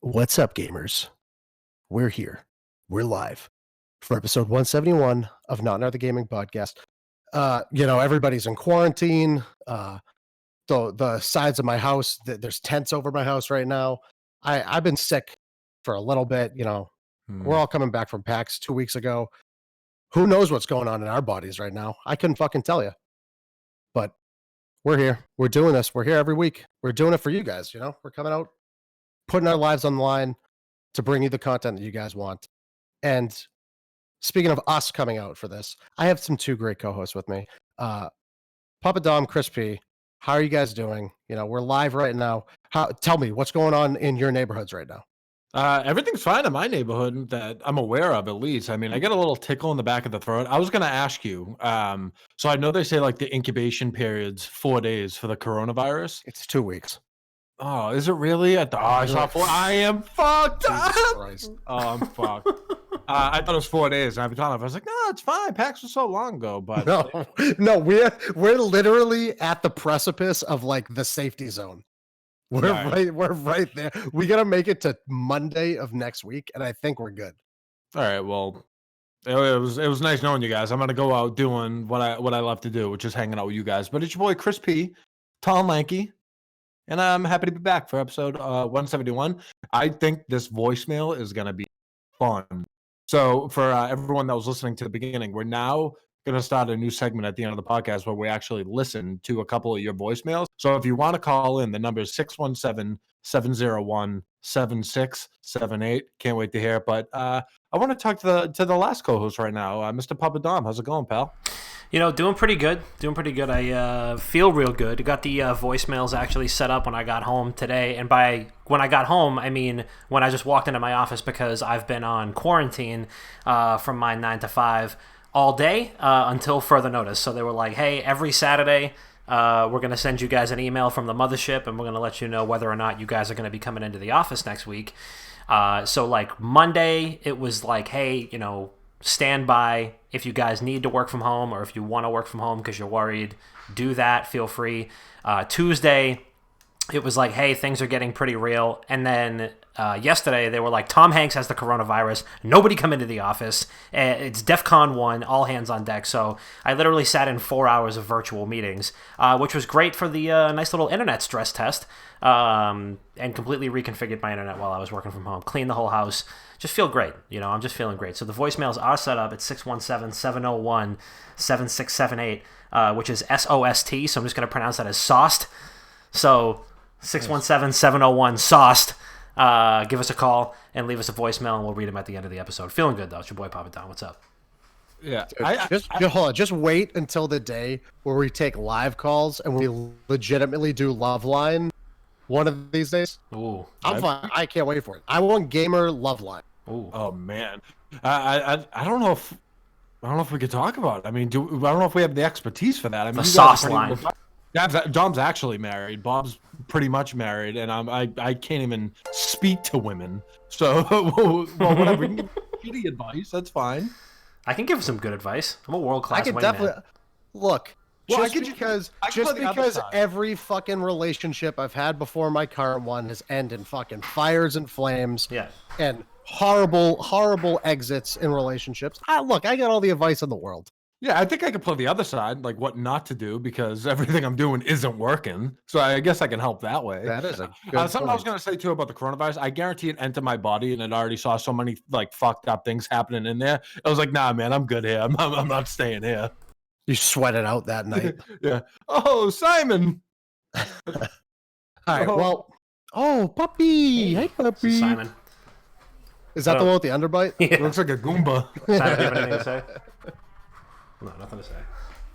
What's up, gamers? We're here. We're live for episode 171 of Not Another Gaming Podcast. Everybody's in quarantine. The sides of my house, there's tents over my house right now. I've been sick for a little bit. We're all coming back from PAX 2 weeks ago. Who knows what's going on in our bodies right now? I couldn't fucking tell you. But we're here. We're doing this. We're here every week. We're doing it for you guys. We're coming out, putting our lives on the line to bring you the content that you guys want. And speaking of us coming out for this, I have two great co-hosts with me. Papa Dom, Chris P. How are you guys doing? We're live right now. Tell me what's going on in your neighborhoods right now. Everything's fine in my neighborhood that I'm aware of, at least. I mean, I get a little tickle in the back of the throat. I was going to ask you. So I know they say like the incubation period's 4 days for the coronavirus. It's 2 weeks. Oh, is it really? I saw 4. I am fucked up. Christ. Oh, I'm fucked. I thought it was 4 days. And I was like, no, it's fine. PAX was so long ago, but no, we're literally at the precipice of like the safety zone. We're right there. We gotta make it to Monday of next week, and I think we're good. All right. Well, it was nice knowing you guys. I'm gonna go out doing what I love to do, which is hanging out with you guys. But it's your boy Chris P, tall and lanky, and I'm happy to be back for episode 171. I think this voicemail is gonna be fun. So for everyone that was listening to the beginning, we're now gonna start a new segment at the end of the podcast where we actually listen to a couple of your voicemails. So if you want to call in, the number is 617-701-7678. Can't wait to hear it. But I want to talk to the last co-host right now, Mr. Papa Dom. How's it going, pal? Doing pretty good. I feel real good. Got the voicemails actually set up when I got home today. And by when I got home, I mean when I just walked into my office, because I've been on quarantine from my 9 to 5 all day until further notice. So they were like, hey, every Saturday we're going to send you guys an email from the mothership, and we're going to let you know whether or not you guys are going to be coming into the office next week. So like Monday, it was like, hey, stand by if you guys need to work from home, or if you want to work from home because you're worried, do that, feel free. Tuesday, it was like, hey, things are getting pretty real. And then yesterday, they were like, Tom Hanks has the coronavirus. Nobody come into the office. It's DEFCON 1, all hands on deck. So I literally sat in 4 hours of virtual meetings, which was great for the nice little internet stress test, and completely reconfigured my internet while I was working from home. Cleaned the whole house. Just feel great. I'm just feeling great. So the voicemails are set up at 617-701-7678, which is SOST. So I'm just going to pronounce that as sauced. So 617-701-SAUCED. Give us a call and leave us a voicemail, and we'll read them at the end of the episode. Feeling good, though. It's your boy, Papa Don. What's up? Yeah. Hold on. Just wait until the day where we take live calls and we legitimately do Love Line one of these days. Ooh. I'm fine. I can't wait for it. I want gamer Love Line. Ooh. Oh, man. I don't know if we could talk about it. I mean, I don't know if we have the expertise for that. I mean, the sauce line. Dom's actually married. Bob's pretty much married, and I can't even speak to women. So, well, whatever. You can give me advice. That's fine. I can give some good advice. I'm a world-class wingman. Definitely look. Well, because every fucking relationship I've had before my current one has ended in fucking fires and flames. Yeah. And horrible exits in relationships. I got all the advice in the world. Yeah, I think I could play the other side, like what not to do, because everything I'm doing isn't working. So I guess I can help that way. That is a good something I was going to say, too, about the coronavirus. I guarantee it entered my body, and it already saw so many like fucked up things happening in there. I was like, nah, man, I'm good here. I'm not staying here. You sweated out that night. Yeah. Oh, Simon. All right, well. Oh, puppy. Hey, puppy. Simon. Is that the one with the underbite? Yeah. It looks like a Goomba. Simon, do you have anything to say? No, nothing to say.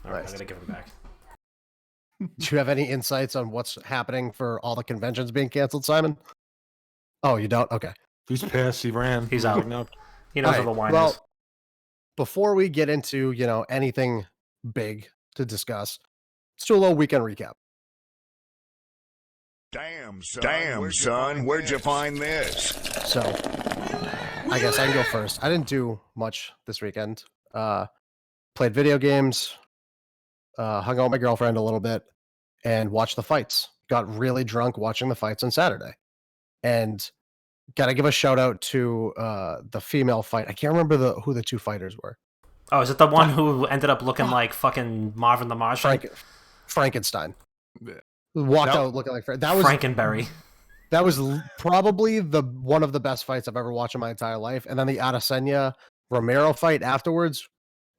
All right, I'm going to give him back. Do you have any insights on what's happening for all the conventions being canceled, Simon? Oh, you don't? Okay. He's pissed. He ran. He's out. He knows where the wine is. Before we get into, anything big to discuss, let's do a little weekend recap. Damn, son, where'd you find this? So, I guess I can go first. I didn't do much this weekend. Played video games, hung out with my girlfriend a little bit, and watched the fights. Got really drunk watching the fights on Saturday. And Gotta give a shout out to the female fight. I can't remember who the two fighters were. Oh, is it the one who ended up looking like fucking Marvin the Martian? Frankenstein. Yeah. Walked out looking like that was Frankenberry. That was probably one of the best fights I've ever watched in my entire life. And then the Adesanya Romero fight afterwards,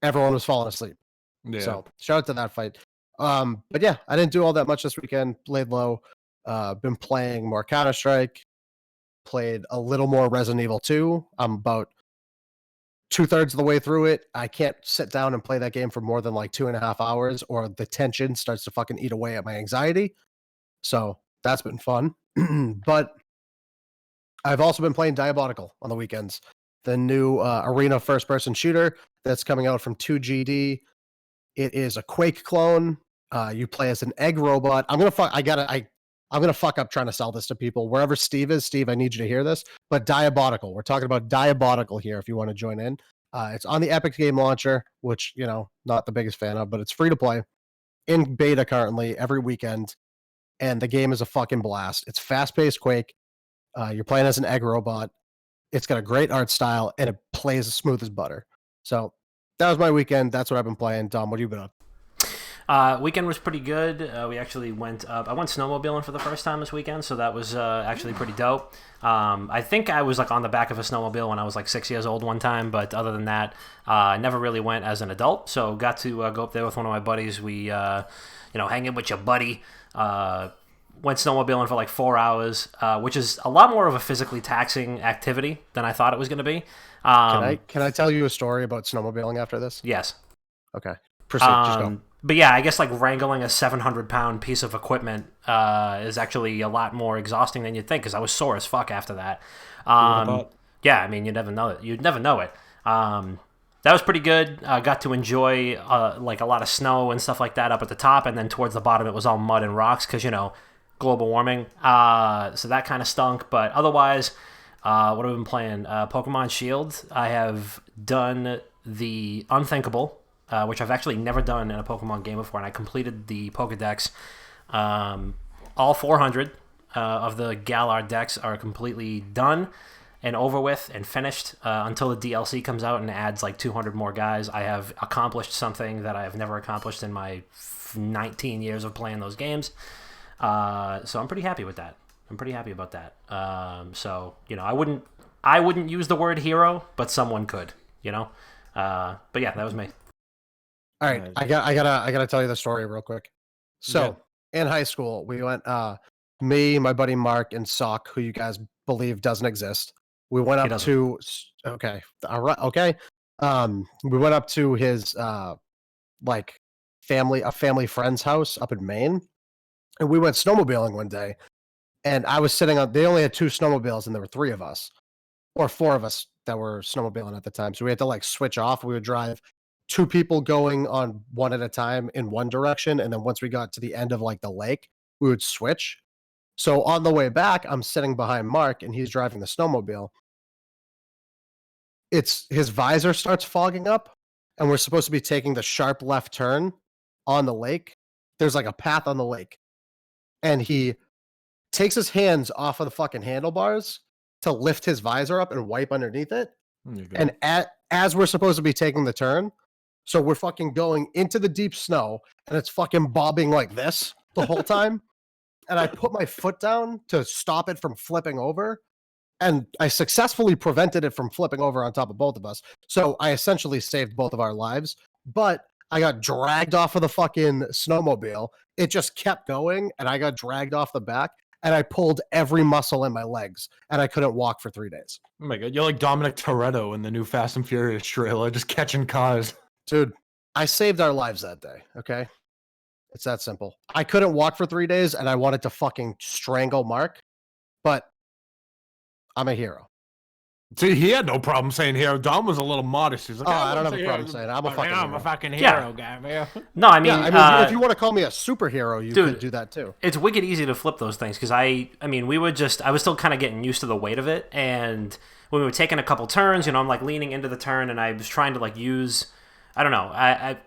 everyone was falling asleep. Yeah. So shout out to that fight. But yeah, I didn't do all that much this weekend. Laid low. Been playing more Counter-Strike. Played a little more Resident Evil 2. I'm about 2/3 of the way through it. I can't sit down and play that game for more than like 2.5 hours, or the tension starts to fucking eat away at my anxiety. So that's been fun. But I've also been playing Diabolical on the weekends, the new arena first-person shooter that's coming out from 2GD. It is a Quake clone. You play as an egg robot. I'm gonna fuck up trying to sell this to people. Wherever Steve is, Steve, I need you to hear this. But Diabolical, we're talking about Diabolical here. If you want to join in, it's on the Epic Game Launcher, which not the biggest fan of, but it's free to play in beta currently every weekend. And the game is a fucking blast. It's fast-paced Quake. You're playing as an egg robot. It's got a great art style, and it plays as smooth as butter. So that was my weekend. That's what I've been playing. Dom, what have you been up? Weekend was pretty good. We actually went up. I went snowmobiling for the first time this weekend, so that was actually pretty dope. I think I was like on the back of a snowmobile when I was like 6 years old one time, but other than that, I never really went as an adult. So got to go up there with one of my buddies. We, hanging with your buddy. Went snowmobiling for like 4 hours, which is a lot more of a physically taxing activity than I thought it was going to be. Can I tell you a story about snowmobiling after this? Yes. Okay. Proceed. Just go. But yeah, I guess like wrangling a 700-pound piece of equipment is actually a lot more exhausting than you'd think, because I was sore as fuck after that. Yeah, I mean, you'd never know it. That was pretty good. Got to enjoy like a lot of snow and stuff like that up at the top, and then towards the bottom it was all mud and rocks because global warming. So that kind of stunk. But otherwise, what have I been playing? Pokemon Shield. I have done the unthinkable, which I've actually never done in a Pokemon game before, and I completed the Pokedex. All 400 of the Galar decks are completely done and over with and finished until the DLC comes out and adds like 200 more guys. I have accomplished something that I have never accomplished in my 19 years of playing those games. So I'm pretty happy with that. I'm pretty happy about that. So I wouldn't use the word hero, but someone could. But yeah, that was me. All right, I gotta tell you the story real quick. So in high school, we went. Me, my buddy Mark, and Sock, who you guys believe doesn't exist. We went up to okay, all right, okay. We went up to his like a family friend's house up in Maine, and we went snowmobiling one day. And I was sitting on. They only had 2 snowmobiles, and there were 3 of us, or 4 of us that were snowmobiling at the time. So we had to like switch off. We would drive 2 people going on one at a time in one direction, and then once we got to the end of like the lake, we would switch. So on the way back, I'm sitting behind Mark, and he's driving the snowmobile. His visor starts fogging up, and we're supposed to be taking the sharp left turn on the lake. There's like a path on the lake, and he takes his hands off of the fucking handlebars to lift his visor up and wipe underneath it. And as we're supposed to be taking the turn, so we're fucking going into the deep snow, and it's fucking bobbing like this the whole time. And I put my foot down to stop it from flipping over, and I successfully prevented it from flipping over on top of both of us. So I essentially saved both of our lives, but I got dragged off of the fucking snowmobile. It just kept going, and I got dragged off the back, and I pulled every muscle in my legs, and I couldn't walk for 3 days. Oh my God, you're like Dominic Toretto in the new Fast and Furious trailer, just catching cars. Dude, I saved our lives that day, okay? It's that simple. I couldn't walk for 3 days, and I wanted to fucking strangle Mark, but I'm a hero. See, he had no problem saying hero. Dom was a little modest. He's like, I don't have a problem saying it. I'm a fucking hero. Guy, man. No, I mean, if you want to call me a superhero, you could do that too. It's wicked easy to flip those things because I was still kind of getting used to the weight of it, and when we were taking a couple turns, I'm like leaning into the turn, and I was trying to like use, I don't know,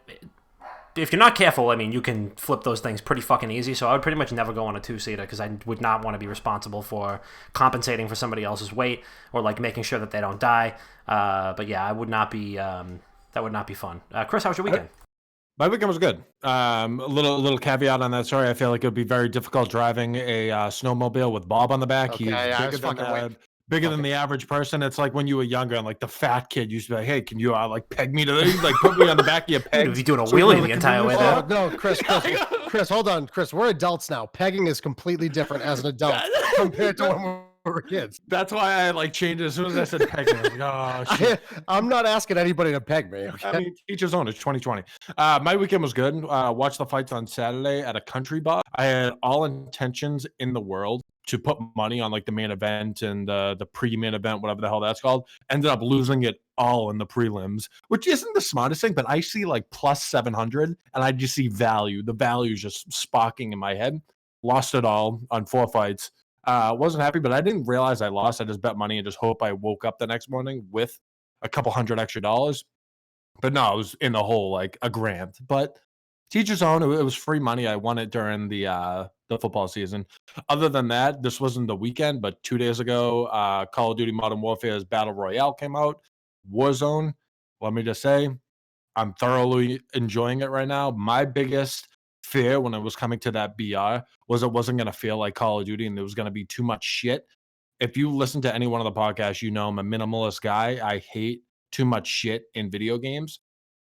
if you're not careful, I mean, you can flip those things pretty fucking easy. So I would pretty much never go on a 2-seater because I would not want to be responsible for compensating for somebody else's weight or like making sure that they don't die. But yeah, I would not be. That would not be fun. Chris, how was your weekend? My weekend was good. A little caveat on that story. I feel like it would be very difficult driving a snowmobile with Bob on the back. Okay, He's yeah, I bigger was than fucking waiting. bigger than the average person. It's like when you were younger and like the fat kid used to be like, "Hey, can you like peg me to like put me on the back of your peg?" You're doing a wheelie the entire way there. Oh, no, Chris, hold on. Chris, we're adults now. Pegging is completely different as an adult compared to when we were kids. That's why I like changed it as soon as I said pegging. I was like, oh shit. I'm not asking anybody to peg me. Okay? I mean, each his own. It's 2020. My weekend was good. Watched the fights on Saturday at a country bar. I had all intentions in the world to put money on like the main event and the pre-main event, whatever the hell that's called. Ended up losing it all in the prelims, which isn't the smartest thing, but I see like plus 700 and I just see value. The value is just sparking in my head. Lost it all on 4 fights. Wasn't happy, but I didn't realize I lost. I just bet money and just hope I woke up the next morning with a couple $100 extra. But no, it was in the hole like $1,000. But teacher's own. It was free money. I won it during the football season. Other than that, this wasn't the weekend, but 2 days ago, Call of Duty Modern Warfare's Battle Royale came out. Warzone. Let me just say, I'm thoroughly enjoying it right now. My biggest fear when it was coming to that BR was it wasn't going to feel like Call of Duty and there was going to be too much shit. If you listen to any one of the podcasts, you know I'm a minimalist guy. I hate too much shit in video games.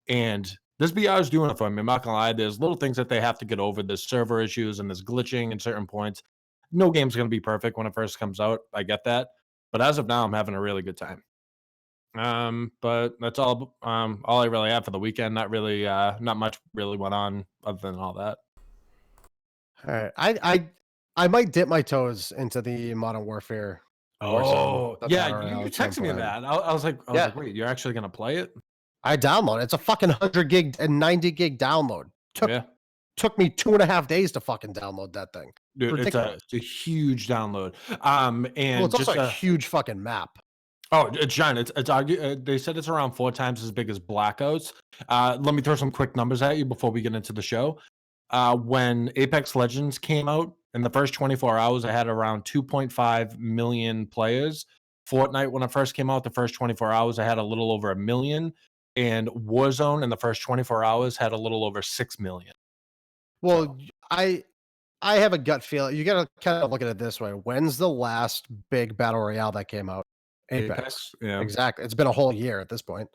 And this BR is doing it for me. I'm not going to lie. There's little things that they have to get over. There's server issues and there's glitching in certain points. No game's going to be perfect when it first comes out. I get that. But as of now, I'm having a really good time. But that's all I really have for the weekend. Not really not much really went on other than all that. All right. I might dip my toes into the Modern Warfare. Oh, the yeah, Battle Royale you at some texted me point. that. I was like, Yeah. wait, you're actually gonna play it? I download. It's a fucking 100 gig and 90 gig download. Took me 2.5 days to fucking download that thing. Dude, it's a huge download. And Well, it's just also a huge fucking map. Oh, it's giant. They said it's around 4 times as big as Blackouts. Let me throw some quick numbers at you before we get into the show. When Apex Legends came out, in the first 24 hours, I had around 2.5 million players. Fortnite, when it first came out, the first 24 hours, I had a little over 1 million. And Warzone, in the first 24 hours, had a little over 6 million. Well, I have a gut feel. You got to kind of look at it this way. When's the last big battle royale that came out? Apex. Yeah. Exactly. It's been a whole year at this point.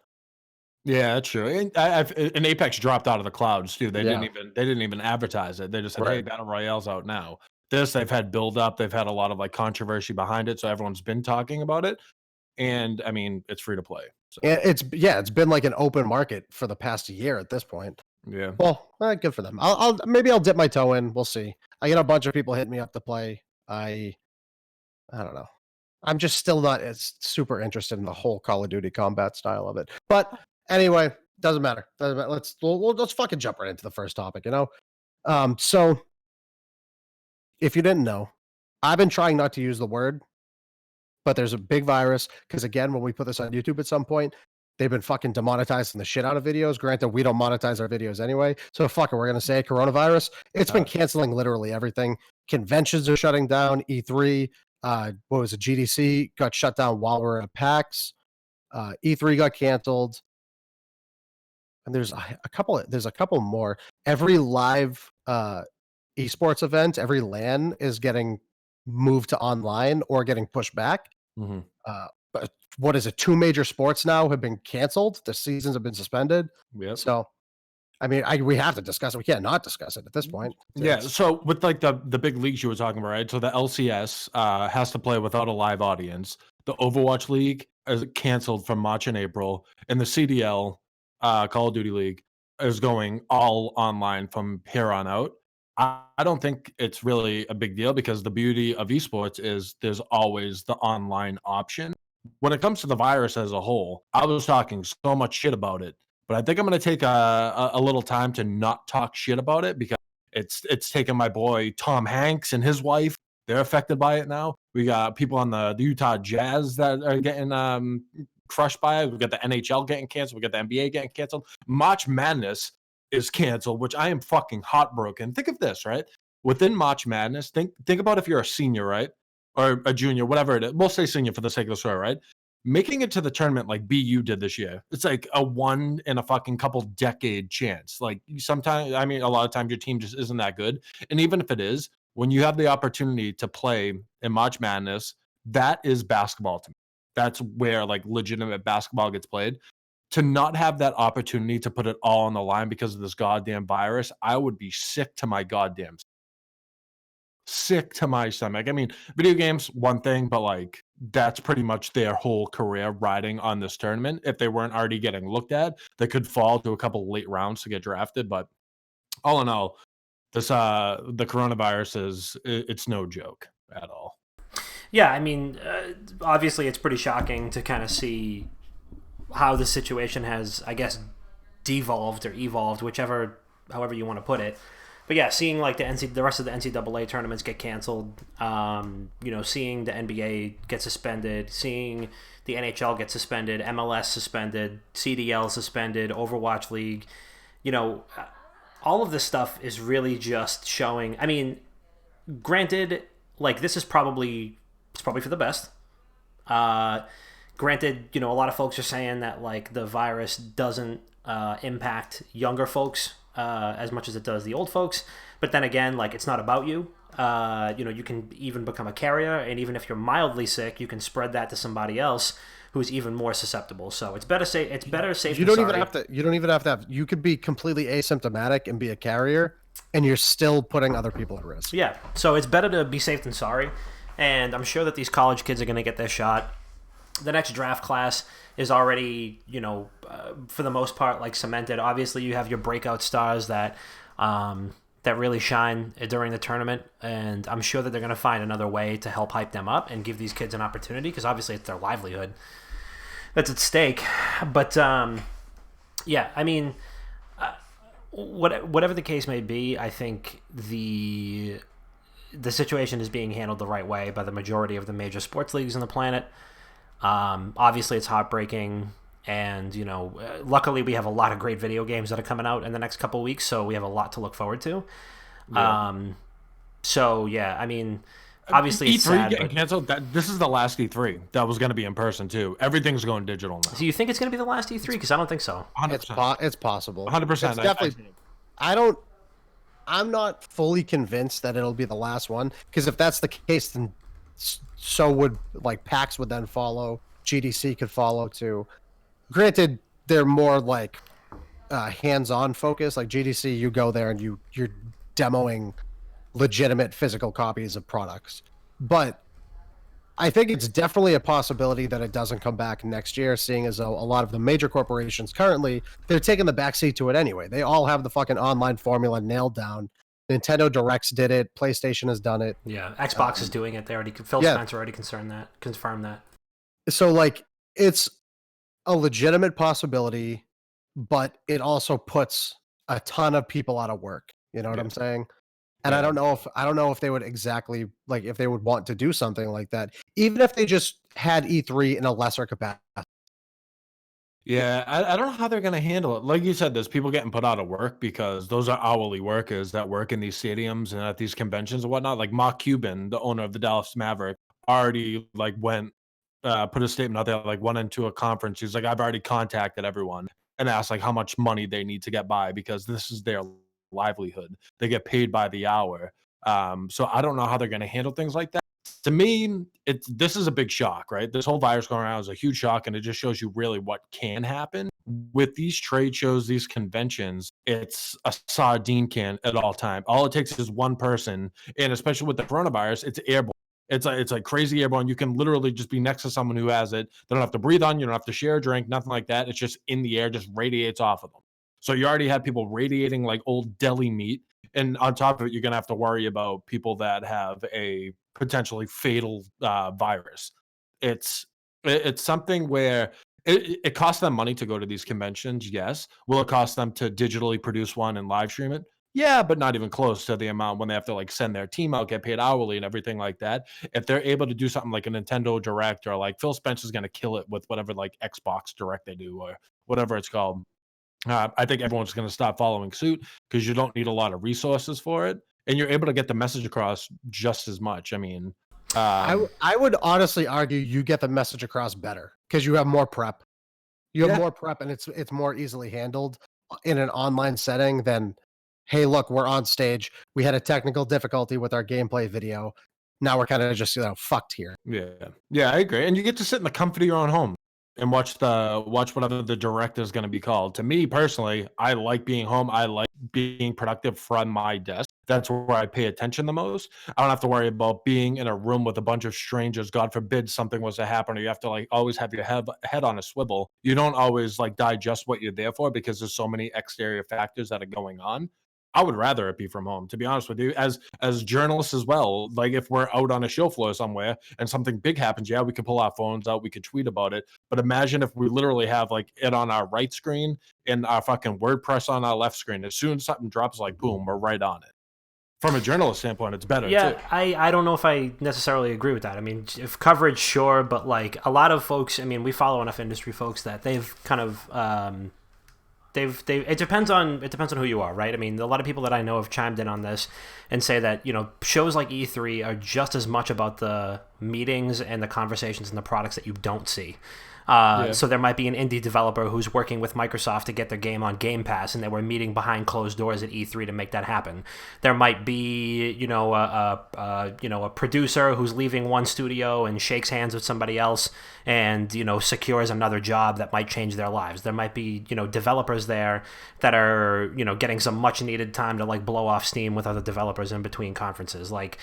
Yeah, that's true. And Apex dropped out of the clouds too. They didn't even advertise it. They just said, "Hey, Battle Royale's out now." They've had build up. They've had a lot of like controversy behind it, so everyone's been talking about it. And I mean, it's free to play. So. And it's been like an open market for the past year at this point. Yeah. Well, good for them. Maybe I'll dip my toe in. We'll see. I get a bunch of people hitting me up to play. I don't know. I'm just still not as super interested in the whole Call of Duty combat style of it. But anyway, doesn't matter. Let's fucking jump right into the first topic. So if you didn't know, I've been trying not to use the word, but there's a big virus because again, when we put this on YouTube at some point, they've been fucking demonetizing the shit out of videos. Granted, we don't monetize our videos anyway, so fuck it. We're gonna say coronavirus. It's been canceling literally everything. Conventions are shutting down. E3. What was it? GDC got shut down while we're at PAX. E3 got canceled, and there's a couple more. Every live esports event, every LAN is getting moved to online or getting pushed back. Mm-hmm. But what is it? 2 major sports now have been canceled. The seasons have been suspended. Yep. So, I mean, we have to discuss it. We can't not discuss it at this point. Yeah. So with like the big leagues you were talking about, right? So the LCS has to play without a live audience. The Overwatch League is canceled from March and April, and the CDL Call of Duty League is going all online from here on out. I don't think it's really a big deal because the beauty of esports is there's always the online option. When it comes to the virus as a whole, I was talking so much shit about it, but I think I'm going to take a little time to not talk shit about it because it's taken my boy Tom Hanks and his wife. They're affected by it now. We got people on the Utah Jazz that are getting crushed by it. We got the NHL getting canceled. We got the NBA getting canceled. March Madness is canceled, which I am fucking heartbroken. Think of this, right? Within March Madness, think about if you're a senior, right? Or a junior, whatever it is. We'll say senior for the sake of the story, right? Making it to the tournament like BU did this year, it's like a one in a fucking couple decade chance. Like sometimes, I mean, a lot of times your team just isn't that good. And even if it is, when you have the opportunity to play in March Madness, that is basketball to me. That's where like legitimate basketball gets played. To not have that opportunity to put it all on the line because of this goddamn virus, I would be sick to my goddamn sick to my stomach. I mean, video games, one thing, but like that's pretty much their whole career riding on this tournament. If they weren't already getting looked at, they could fall to a couple late rounds to get drafted. But all in all, this the coronavirus it's no joke at all. Yeah, I mean, obviously it's pretty shocking to kind of see how the situation has, I guess, devolved or evolved, however you want to put it. But yeah, seeing like the rest of the NCAA tournaments get canceled, seeing the NBA get suspended, seeing the NHL get suspended, MLS suspended, CDL suspended, Overwatch League, all of this stuff is really just showing. I mean, granted, like this is probably for the best. Granted, a lot of folks are saying that like the virus doesn't impact younger folks as much as it does the old folks. But then again, like it's not about you. You can even become a carrier, and even if you're mildly sick, you can spread that to somebody else who's even more susceptible. So it's better safe. It's better safe. You don't even have to. You don't even have to have. You could be completely asymptomatic and be a carrier, and you're still putting other people at risk. Yeah. So it's better to be safe than sorry. And I'm sure that these college kids are going to get their shot. The next draft class is already, for the most part, like cemented. Obviously, you have your breakout stars that really shine during the tournament, and I'm sure that they're going to find another way to help hype them up and give these kids an opportunity because obviously it's their livelihood that's at stake. But yeah, I mean, whatever the case may be, I think the situation is being handled the right way by the majority of the major sports leagues on the planet. Obviously, it's heartbreaking, and luckily we have a lot of great video games that are coming out in the next couple of weeks, so we have a lot to look forward to. Yeah. So yeah, I mean, obviously it's E3 sad, getting but... canceled. This is the last E3 that was going to be in person too. Everything's going digital now. So you think it's going to be the last E3? Because I don't think so. 100%. It's possible. 100%. It's definitely. I'm not fully convinced that it'll be the last one, because if that's the case, then so would like PAX would then follow. GDC could follow too. Granted, they're more like hands-on focus. Like GDC, you go there and you're demoing legitimate physical copies of products. But I think it's definitely a possibility that it doesn't come back next year, seeing as though a lot of the major corporations currently, they're taking the backseat to it anyway. They all have the fucking online formula nailed down. Nintendo Directs did it. PlayStation has done it. Yeah, Xbox is doing it. Phil Spencer already confirmed that. So like it's a legitimate possibility, but it also puts a ton of people out of work. You know what I'm saying? And I don't know if they would exactly like if they would want to do something like that, even if they just had E3 in a lesser capacity. Yeah, I don't know how they're going to handle it. Like you said, there's people getting put out of work because those are hourly workers that work in these stadiums and at these conventions and whatnot. Like Mark Cuban, the owner of the Dallas Maverick, already like went put a statement out there, like went into a conference. He's like, I've already contacted everyone and asked like how much money they need to get by because this is their livelihood. They get paid by the hour. So I don't know how they're going to handle things like that. To me, this is a big shock, right? This whole virus going around is a huge shock, and it just shows you really what can happen with these trade shows, these conventions. It's a sardine can at all time. All it takes is one person, and especially with the coronavirus, it's airborne. It's like crazy airborne. You can literally just be next to someone who has it. They don't have to breathe on you. Don't have to share a drink, nothing like that. It's just in the air, just radiates off of them. So you already have people radiating like old deli meat. And on top of it, you're going to have to worry about people that have a potentially fatal virus. It's something where it costs them money to go to these conventions, yes. Will it cost them to digitally produce one and live stream it? Yeah, but not even close to the amount when they have to like send their team out, get paid hourly and everything like that. If they're able to do something like a Nintendo Direct or like Phil Spencer's going to kill it with whatever like Xbox Direct they do or whatever it's called. I think everyone's going to stop following suit because you don't need a lot of resources for it, and you're able to get the message across just as much. I mean, I would honestly argue you get the message across better because you have more prep. You have Yeah. more prep, and it's more easily handled in an online setting than, hey, look, we're on stage. We had a technical difficulty with our gameplay video. Now we're kind of just fucked here. Yeah, I agree. And you get to sit in the comfort of your own home and watch whatever the director is going to be called. To me personally, I like being home. I like being productive from my desk. That's where I pay attention the most. I don't have to worry about being in a room with a bunch of strangers. God forbid something was to happen, or you have to like always have your head on a swivel. You don't always like digest what you're there for because there's so many exterior factors that are going on. I would rather it be from home, to be honest with you. As journalists as well, like if we're out on a show floor somewhere and something big happens, yeah, we can pull our phones out, we could tweet about it. But imagine if we literally have like it on our right screen and our fucking WordPress on our left screen. As soon as something drops, like boom, we're right on it. From a journalist standpoint, it's better Yeah, too. I don't know if I necessarily agree with that. I mean, if coverage, sure, but like a lot of folks, I mean, we follow enough industry folks that they've kind of it depends on who you are, right? I mean, a lot of people that I know have chimed in on this and say that, you know, shows like E3 are just as much about the meetings and the conversations and the products that you don't see. So there might be an indie developer who's working with Microsoft to get their game on Game Pass, and they were meeting behind closed doors at E3 to make that happen. There might be, a producer who's leaving one studio and shakes hands with somebody else, and secures another job that might change their lives. There might be developers there that are getting some much needed time to like blow off steam with other developers in between conferences. Like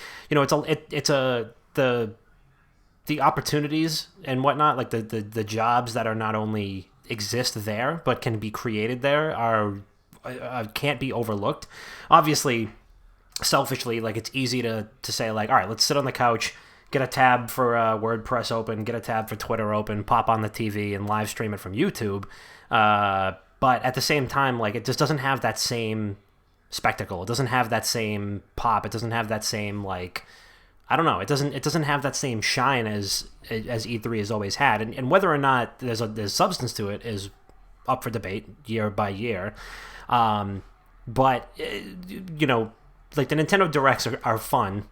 the opportunities and whatnot, like the jobs that are not only exist there but can be created there are can't be overlooked. Obviously, selfishly, like it's easy to say like, all right, let's sit on the couch, get a tab for WordPress open, get a tab for Twitter open, pop on the TV and live stream it from YouTube. But at the same time, like it just doesn't have that same spectacle. It doesn't have that same pop. It doesn't have that same like, I don't know. It doesn't have that same shine as E3 has always had, and whether or not there's substance to it is up for debate year by year. But like the Nintendo Directs are fun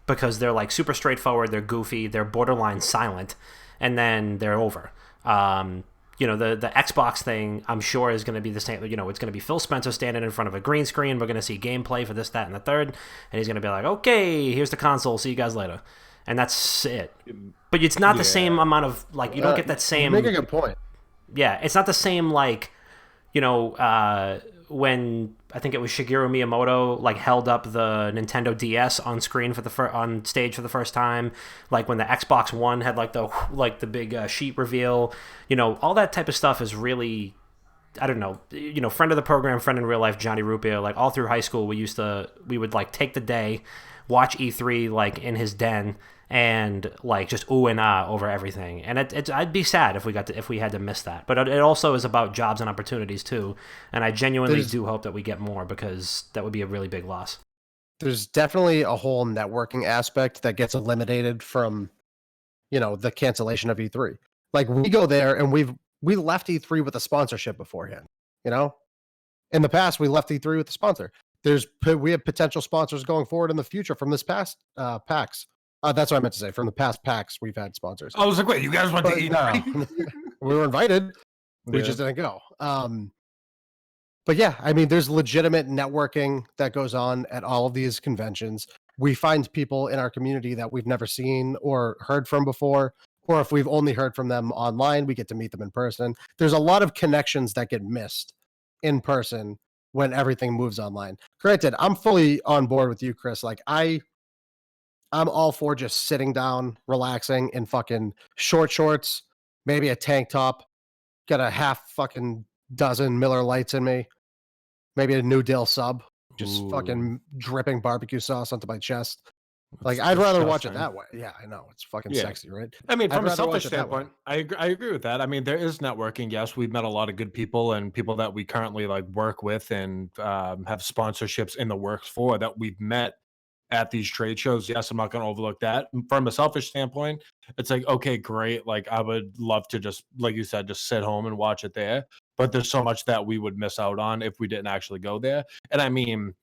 because they're like super straightforward, they're goofy, they're borderline silent, and then they're over. The Xbox thing, I'm sure, is going to be the same. It's going to be Phil Spencer standing in front of a green screen. We're going to see gameplay for this, that, and the third. And he's going to be like, okay, here's the console. See you guys later. And that's it. But it's not the same amount of, like, you don't get that same... You make a good point. Yeah, it's not the same, like, when I think it was Shigeru Miyamoto like held up the Nintendo DS on screen on stage for the first time, like when the Xbox One had like the big sheet reveal, all that type of stuff is really, I don't know, friend of the program, friend in real life, Johnny Rupio, like all through high school we would like take the day, watch E3 like in his den, and like just ooh and ah over everything. And I'd be sad if we had to miss that. But it also is about jobs and opportunities too. And I genuinely do hope that we get more, because that would be a really big loss. There's definitely a whole networking aspect that gets eliminated from, the cancellation of E3. Like we go there and we left E3 with a sponsorship beforehand. In the past we left E3 with a sponsor. We have potential sponsors going forward in the future from this past PAX. That's what I meant to say. From the past PAX, we've had sponsors. I was like, wait, you guys went to E3? No. We were invited. We just didn't go. But yeah, I mean, there's legitimate networking that goes on at all of these conventions. We find people in our community that we've never seen or heard from before, or if we've only heard from them online, we get to meet them in person. There's a lot of connections that get missed in person when everything moves online. Granted, I'm fully on board with you, Chris. Like I'm all for just sitting down, relaxing in fucking short shorts, maybe a tank top, got a half fucking dozen Miller Lights in me, maybe a New Deal sub, just fucking dripping barbecue sauce onto my chest. Like, I'd rather watch it that way. Yeah, I know. It's fucking sexy, right? I mean, from a selfish standpoint, I agree with that. I mean, there is networking. Yes, we've met a lot of good people and people that we currently like work with and have sponsorships in the works for that we've met at these trade shows. Yes, I'm not going to overlook that. From a selfish standpoint, it's like, okay, great. Like I would love to just, like you said, just sit home and watch it there. but there's so much that we would miss out on if we didn't actually go there. And I mean,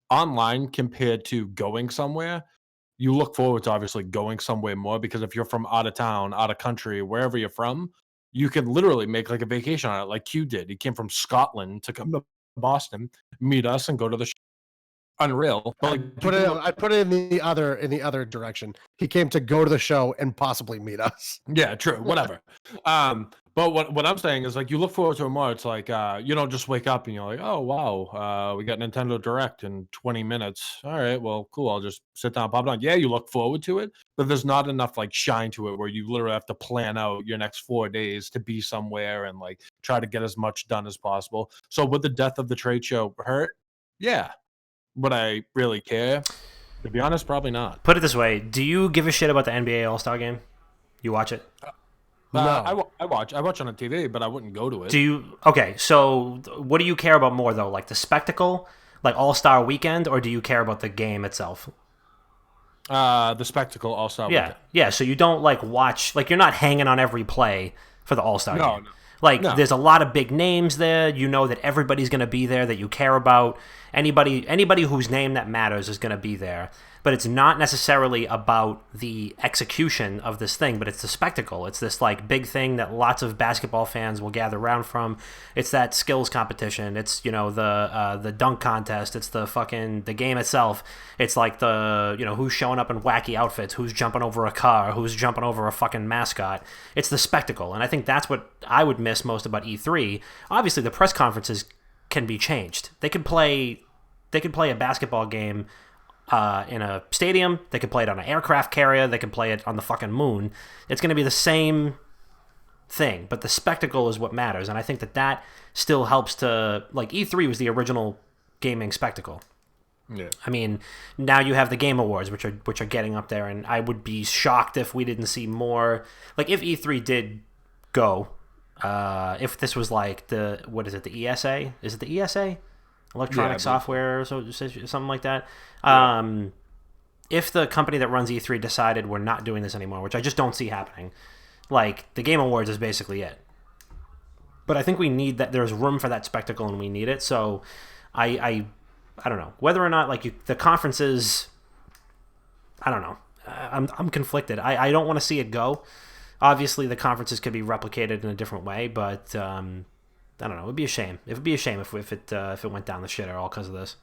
online compared to going somewhere, you look forward to obviously going somewhere more because if you're from out of town, out of country, wherever you're from, you can literally make like a vacation on it, like Q did. He came from Scotland to come to Boston, meet us, and go to the unreal. But like, I put it in the other direction. He came to go to the show and possibly meet us. yeah, true, whatever. But what I'm saying is like you look forward to it more. It's like you don't just wake up and you're like, oh wow, we got Nintendo Direct in 20 minutes. All right, well, cool. I'll just sit down, pop it on. Yeah, you look forward to it, but there's not enough like shine to it where you literally have to plan out your next 4 days to be somewhere and like try to get as much done as possible. So would the death of the trade show hurt? Yeah. Would I really care? To be honest, probably not. Put it this way: do you give a shit about the NBA All-Star Game? You watch it? No. I watch on the TV, but I wouldn't go to it. Do you? Okay, so what do you care about more though? Like the spectacle, like All-Star Weekend, or do you care about the game itself? The spectacle All-Star Weekend. Yeah. So you don't like watch, like you're not hanging on every play for the All-Star game. No. Like No. there's a lot of big names there. You know that everybody's going to be there that you care about. Anybody whose name that matters is going to be there. But it's not necessarily about the execution of this thing, but it's the spectacle. It's this like big thing that lots of basketball fans will gather around from. It's that skills competition. It's, you know, the dunk contest. It's the game itself. It's like the, you know, who's showing up in wacky outfits, who's jumping over a car, who's jumping over a fucking mascot. It's the spectacle. And I think that's what I would miss most about E3. Obviously, the press conferences can be changed. They could play a basketball game in a stadium. They could play it on an aircraft carrier. They could play it on the fucking moon. It's going to be the same thing, but the spectacle is what matters. And I think that still helps to, like, E3 was the original gaming spectacle. Yeah. I mean, now you have the Game Awards, which are getting up there, and I would be shocked if we didn't see more. Like, if E3 did go, if this was like the ESA? Is it the ESA? Electronic software or something like that. Yeah. If the company that runs E3 decided we're not doing this anymore, which I just don't see happening, like the Game Awards is basically it. But I think we need that. There's room for that spectacle, and we need it. So I don't know whether or not the conferences. I don't know. I'm conflicted. I don't want to see it go. Obviously, the conferences could be replicated in a different way, but I don't know. It would be a shame. It would be a shame if it went down the shitter all because of this.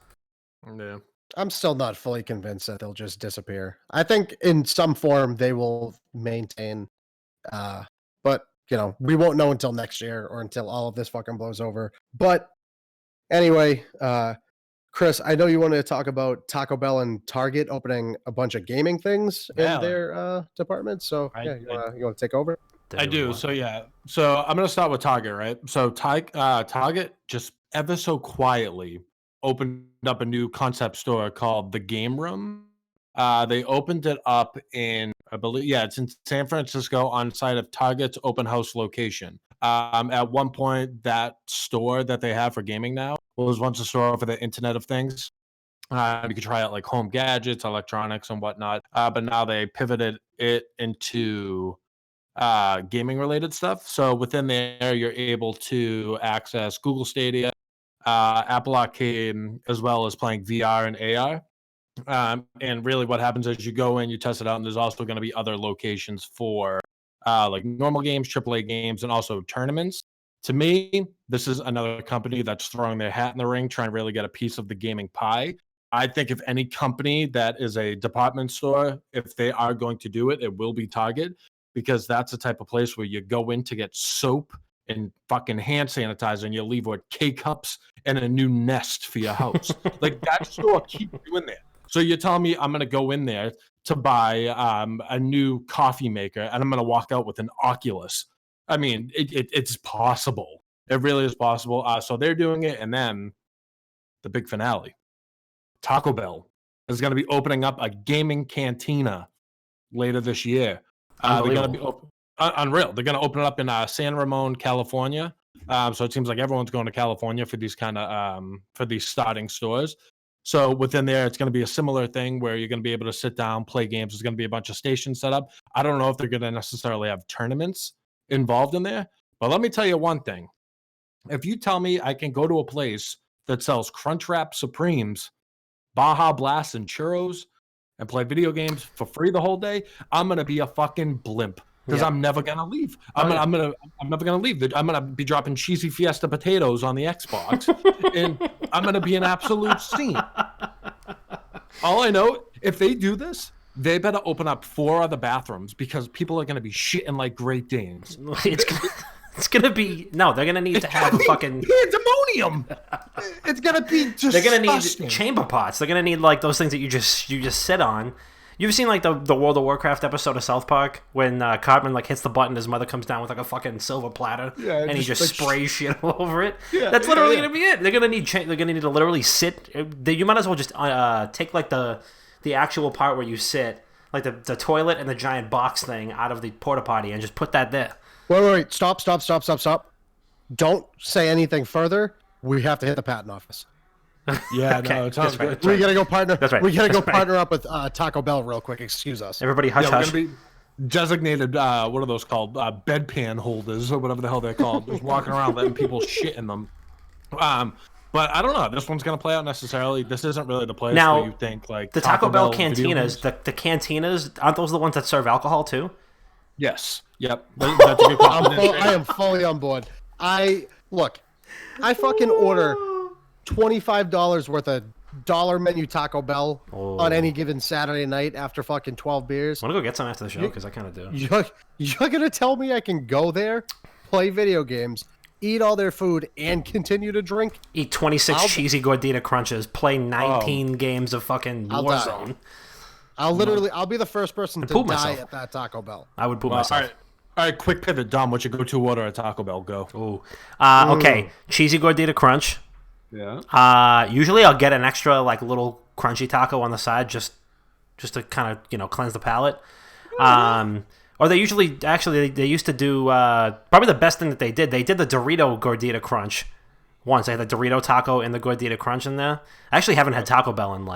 Yeah. I'm still not fully convinced that they'll just disappear. I think in some form they will maintain, but you know, we won't know until next year or until all of this fucking blows over. But anyway, Chris, I know you wanted to talk about Taco Bell and Target opening a bunch of gaming things in their departments. So you want to take over? I do. So So I'm gonna start with Target, right? So Target just ever so quietly opened up a new concept store called the Game Room. They opened it up in, I believe, it's in San Francisco on site of Target's open house location. At one point, that store that they have for gaming now was once a store for the Internet of Things. You could try out like home gadgets, electronics, and whatnot. But now they pivoted it into gaming related stuff. So within there, you're able to access Google Stadia, Apple Arcade, as well as playing VR and AR. And really what happens is you go in, you test it out, and there's also going to be other locations for like normal games, AAA games, and also tournaments. To me, this is another company that's throwing their hat in the ring, trying to really get a piece of the gaming pie. I think if any company that is a department store, if they are going to do it, it will be Target, because that's the type of place where you go in to get soap and fucking hand sanitizer, and you leave with K-cups and a new Nest for your house. Like, that store keeps you in there. So you're telling me I'm going to go in there to buy a new coffee maker, and I'm going to walk out with an Oculus. I mean, it's possible. It really is possible. So they're doing it, and then the big finale. Taco Bell is going to be opening up a gaming cantina later this year. They're going to be unreal. They're going to open it up in San Ramon, California. So it seems like everyone's going to California for these kind of for these starting stores. So within there, it's going to be a similar thing where you're going to be able to sit down, play games. There's going to be a bunch of stations set up. I don't know if they're going to necessarily have tournaments involved in there, but let me tell you one thing. If you tell me I can go to a place that sells Crunchwrap Supremes, Baja Blast, and churros, and play video games for free the whole day, I'm gonna be a fucking blimp because Yeah. I'm never gonna leave. Oh, I'm never gonna leave. I'm gonna be dropping cheesy Fiesta potatoes on the Xbox, and I'm gonna be an absolute saint. All I know, if they do this, they better open up 4 other bathrooms because people are gonna be shitting like Great Danes. It's gonna be they're gonna need to have a fucking pandemonium. It's gonna be disgusting. They're gonna need chamber pots. They're gonna need like those things that you just sit on. You've seen like the World of Warcraft episode of South Park when Cartman like hits the button, his mother comes down with like a fucking silver platter, and he just like, sprays shit all over it. Yeah, that's literally gonna be it. They're gonna need to literally sit. You might as well just take like the actual part where you sit, like the toilet and the giant box thing out of the porta potty, and just put that there. Wait. Stop. Don't say anything further. We have to hit the patent office. Yeah, okay. no, it sounds good. We gotta go partner. That's right. We gotta go partner up with Taco Bell real quick. Excuse us. Everybody hush hush. We're gonna be designated, what are those called? Bedpan holders or whatever the hell they're called. Just walking around letting people shit in them. But I don't know. This one's gonna play out necessarily. This isn't really the place Now, where you think like the Taco Bell video cantinas. The cantinas, aren't those the ones that serve alcohol too? Yes. Yep. That's a good call. I am fully on board. I fucking order $25 worth of dollar menu Taco Bell on any given Saturday night after fucking 12 beers. I want to go get some after the show because I kind of do. You're gonna tell me I can go there, play video games, eat all their food, and continue to drink? Eat 26 cheesy gordita crunches, play 19 games of fucking Warzone. I'll be the first person to die myself at that Taco Bell. I would poop myself. All right, quick pivot, Dom. What's your go-to order at Taco Bell? Go. Ooh. Okay, cheesy gordita crunch. Yeah. Usually I'll get an extra like little crunchy taco on the side just to kind of cleanse the palate. Or they usually they used to do probably the best thing that they did the Dorito gordita crunch once. They had the Dorito taco and the gordita crunch in there. I actually haven't had Taco Bell in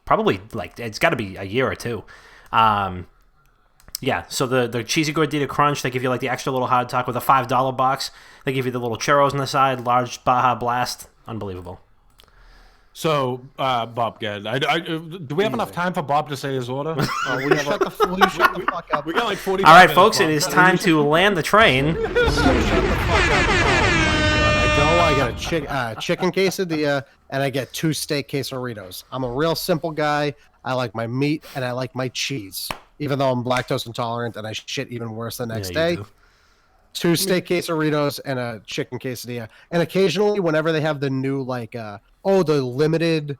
probably it's got to be a year or two. Yeah, so the cheesy gordita crunch, they give you like the extra little hot taco with a $5 box. They give you the little churros on the side, large Baja Blast. Unbelievable. So, Bob, good. Do we have enough time for Bob to say his order? Will you shut the fuck up? We got like 40 All right, minutes, folks, Bob. it is time to land the train. Shut the fuck up. I got a chicken quesadilla, and I get 2 steak quesadillas. I'm a real simple guy. I like my meat, and I like my cheese. Even though I'm lactose intolerant, and I shit even worse the next day. Do. 2 steak quesadillas and a chicken quesadilla. And occasionally, whenever they have the new, the limited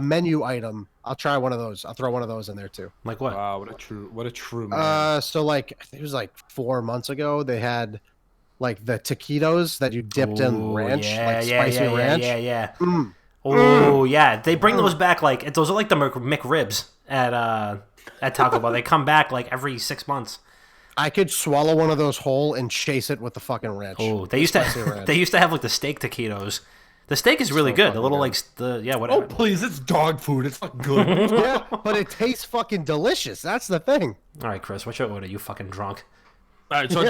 menu item, I'll try one of those. I'll throw one of those in there, too. Like what? Wow, what a true man. So, I think it was 4 months ago, they had, the taquitos that you dipped in ranch, spicy ranch. Yeah. Oh, yeah. They bring those back, those are like the McRibs at Taco Bell. They come back, every 6 months. I could swallow one of those whole and chase it with the fucking ranch. Oh, they used to have the steak taquitos. The steak is really good. The little whatever. Oh please, it's dog food. It's not good. Yeah, but it tastes fucking delicious. That's the thing. All right, Chris, what's your order? You fucking drunk. All right, so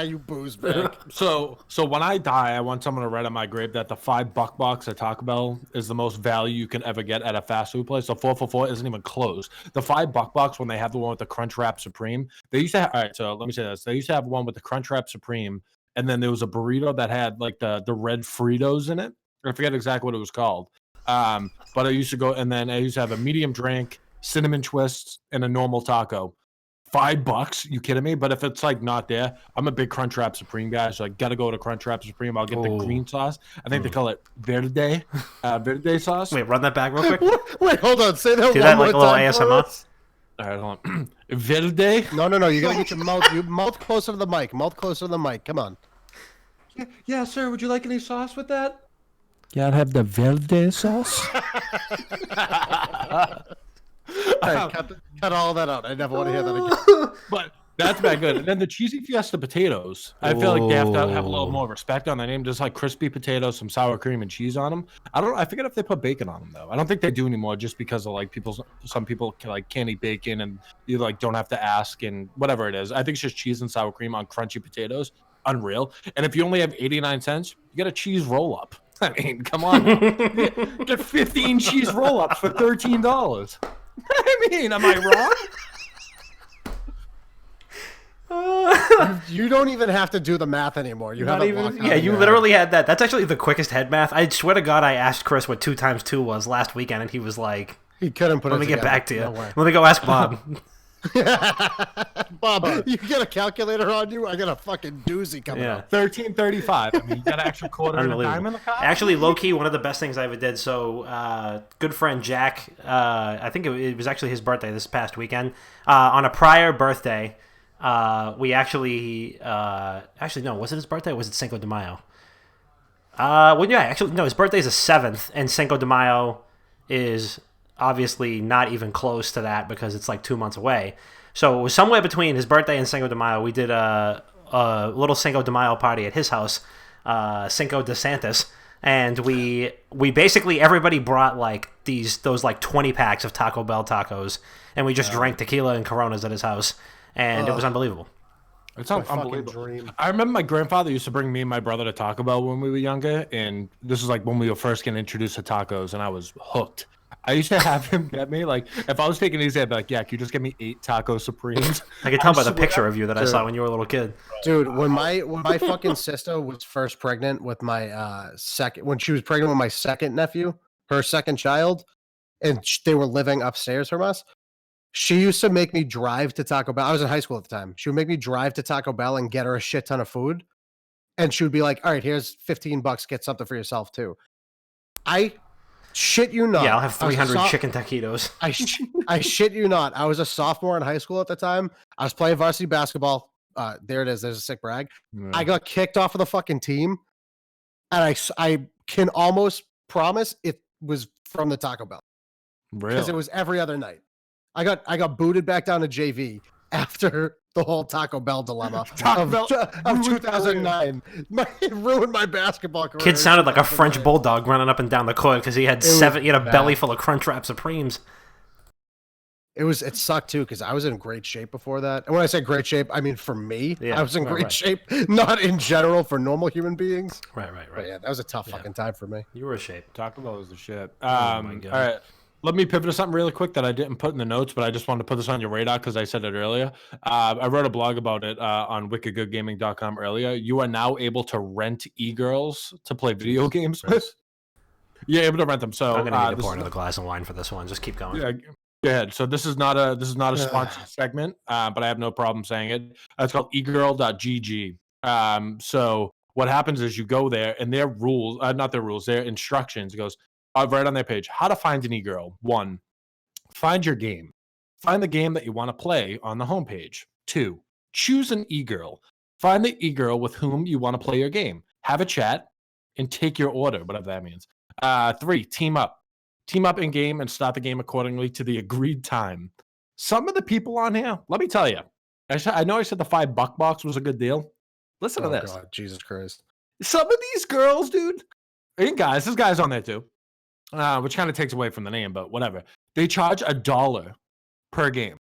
you booze bag. So when I die, I want someone to write on my grave that the $5 box at Taco Bell is the most value you can ever get at a fast food place. So 4 for $4 isn't even close. The $5 box, when they have the one with the Crunchwrap Supreme, they used to have. All right, so let me say this: they used to have one with the Crunchwrap Supreme, and then there was a burrito that had the red Fritos in it. I forget exactly what it was called. But I used to go, and then I used to have a medium drink, cinnamon twists, and a normal taco. $5? You kidding me? But if it's not there, I'm a big Crunchwrap Supreme guy, so I gotta go to Crunchwrap Supreme. I'll get the green sauce. I think they call it verde sauce. Wait, run that back real quick. Wait, hold on. Say that. Do one that more like a little time ASMR. All right, hold on. Verde. No. You gotta get your mouth closer to the mic. Mouth closer to the mic. Come on. Yeah, sir. Would you like any sauce with that? Yeah, I'll have the verde sauce. Hey, cut all that out. I never want to hear that again. But that's bad good. And then the cheesy Fiesta potatoes. I feel like they have to have a little more respect on their name. Just like crispy potatoes, some sour cream and cheese on them. I forget if they put bacon on them though. I don't think they do anymore, just because of some people can't eat bacon and you don't have to ask and whatever it is. I think it's just cheese and sour cream on crunchy potatoes. unreal. And if you only have 89 cents, you get a cheese roll up. I mean, come on. Get 15 cheese roll ups for $13. I mean, am I wrong? You don't even have to do the math anymore. You have you literally had that. That's actually the quickest head math. I swear to God, I asked Chris what 2 times 2 was last weekend, and he was like, he couldn't put it together. Let me get back to you. No way. Let me go ask Bob. Bob, you got a calculator on you? I got a fucking doozy coming up. $13.35. I mean, you got an extra quarter and a dime in the car? Actually, low-key, one of the best things I ever did. So, good friend Jack, I think it was actually his birthday this past weekend. On a prior birthday, we actually no, was it his birthday or was it Cinco de Mayo? No, his birthday is the 7th, and Cinco de Mayo is obviously not even close to that because it's like 2 months away. So it was somewhere between his birthday and Cinco de Mayo. We did a little Cinco de Mayo party at his house, Cinco de Santos, and we basically, everybody brought like those like 20 packs of Taco Bell tacos, and we just drank tequila and Coronas at his house, and it was unbelievable. It's unbelievable. I remember my grandfather used to bring me and my brother to Taco Bell when we were younger, and this is like when we were first getting introduced to tacos, and I was hooked. I used to have him get me, like, if I was taking these, I'd be like, yeah, can you just get me 8 taco Supremes? I can tell by the picture of you that I saw when you were a little kid. Dude, when my fucking sister was first pregnant with my when she was pregnant with my second nephew, her second child, and they were living upstairs from us, she used to make me drive to Taco Bell. I was in high school at the time. She would make me drive to Taco Bell and get her a shit ton of food. And she would be like, all right, here's $15. Get something for yourself, too. I shit you not. Yeah, I'll have 300 chicken taquitos. I shit you not. I was a sophomore in high school at the time. I was playing varsity basketball. There it is. There's a sick brag. Yeah. I got kicked off of the fucking team. And I can almost promise it was from the Taco Bell. Really? Because it was every other night. I got booted back down to JV after the whole Taco Bell dilemma of 2009. It ruined my basketball career. Kid sounded like a French bulldog running up and down the court because he had a belly full of Crunchwrap Supremes. It sucked too because I was in great shape before that. And when I say great shape, I mean for me. Yeah, I was in great shape, not in general for normal human beings. Right. But yeah, that was a tough fucking time for me. You were in shape. Taco Bell was the shit. Oh my God. All right. Let me pivot to something really quick that I didn't put in the notes, but I just wanted to put this on your radar because I said it earlier. I wrote a blog about it on wickedgoodgaming.com earlier. You are now able to rent e-girls to play video games with. You're able to rent them. So I'm gonna need to pour another glass of wine for this one. Just keep going. Yeah, go ahead. So this is not a sponsored segment, but I have no problem saying it. It's called egirl.gg. So what happens is you go there and their rules, not their rules, their instructions goes right on their page. How to find an e-girl. 1, find your game. Find the game that you want to play on the homepage. 2, choose an e-girl. Find the e-girl with whom you want to play your game. Have a chat and take your order, whatever that means. 3, team up. Team up in game and start the game accordingly to the agreed time. Some of the people on here, let me tell you, I know I said the $5 box was a good deal. Listen to this. God, Jesus Christ. Some of these girls, dude, and guys, this guy's on there too. Which kind of takes away from the name, but whatever. They charge $1 per game.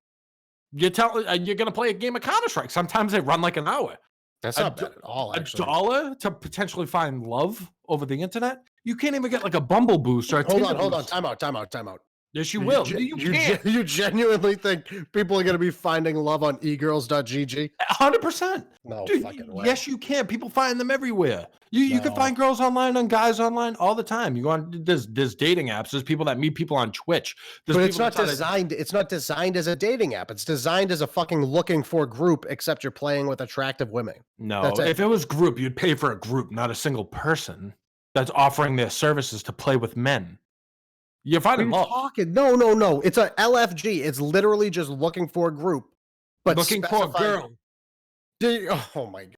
You're gonna play a game of Counter-Strike. Sometimes they run like an hour. That's not bad at all. Actually, $1 to potentially find love over the internet. You can't even get like a Bumble boost or a Tinder hold on. boost. Time out. Yes, you will. You genuinely think people are going to be finding love on egirls.gg? 100%. No Dude, fucking way. Yes, you can. People find them everywhere. You can find girls online and guys online all the time. You go on. There's dating apps. There's people that meet people on Twitch. But it's not designed. It's not designed as a dating app. It's designed as a fucking looking for group. Except you're playing with attractive women. No, if it was group, you'd pay for a group, not a single person that's offering their services to play with men. You're finding love. No. It's a LFG. It's literally just looking for a group, but looking for a girl. Oh my God.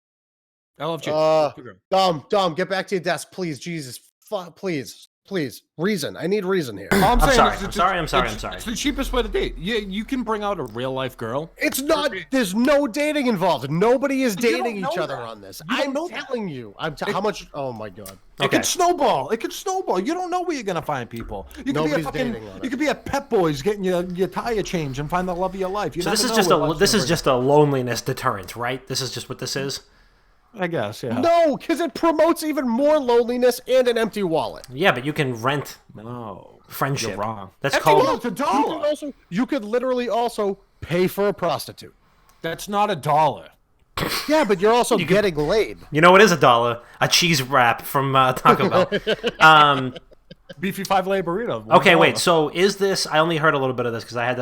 LFG. Dom, get back to your desk, please. Jesus, please. Reason. I need reason here. I'm sorry. It's the cheapest way to date. You can bring out a real life girl. It's not. There's no dating involved. Nobody is dating each other on this. I'm telling you. How much? Oh my God. It can snowball. You don't know where you're gonna find people. You could be a Pep Boys getting your tire changed and find the love of your life. So this is just a loneliness deterrent, right? This is just what this is. I guess, yeah. No, because it promotes even more loneliness and an empty wallet. Yeah, but you can rent No. friendship. You're wrong. That's Empty called. wallet's $1. You could literally also pay for a prostitute. That's not $1. Yeah, but you're also getting laid. You know what is $1? A cheese wrap from Taco Bell. Beefy 5-layer burrito. Okay, $1. wait. So is this? I only heard a little bit of this because I had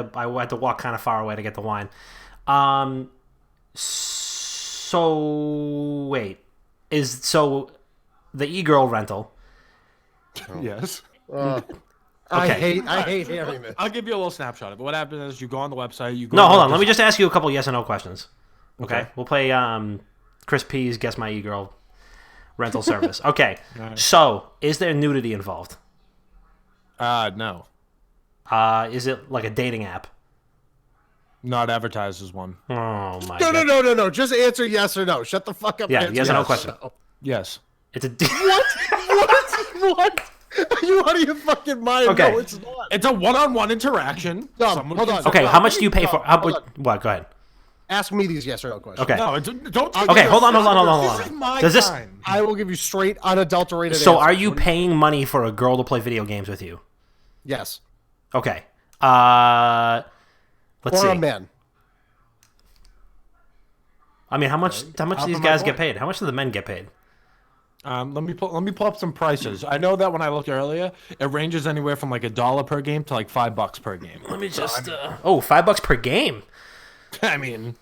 to walk kind of far away to get the wine. So wait, the e-girl rental? Yes. I hate hearing this. I'll give you a little snapshot of it. What happens is you go on the website. You go. No, hold on. Let me just ask you a couple yes and no questions. Okay. We'll play Chris P's Guess My E-Girl rental service. Okay. Right. So, is there nudity involved? No. Is it like a dating app? Not advertised as one. Oh my No, god. no. Just answer yes or no. Shut the fuck up. Yeah, Answer yes or no question. Yes. It's a What? Are you out of your fucking mind? Okay. No, it's not. It's a one-on-one interaction. Hold on. Okay, how much do you pay for? Hold on. What? Go ahead. Ask me these yes or no questions. Okay. No, don't. Okay, hold on. This is my Does this? time. I will give you straight, unadulterated So, answers. are you paying money for a girl to play video games with you? Yes. Okay. Let's Or see. a man. I mean, how much do these my guys get point. paid? How much do the men get paid? Let me pull up some prices. I know that when I looked earlier, it ranges anywhere from like $1 per game to like $5 per game. Let me just. $5 per game. I mean,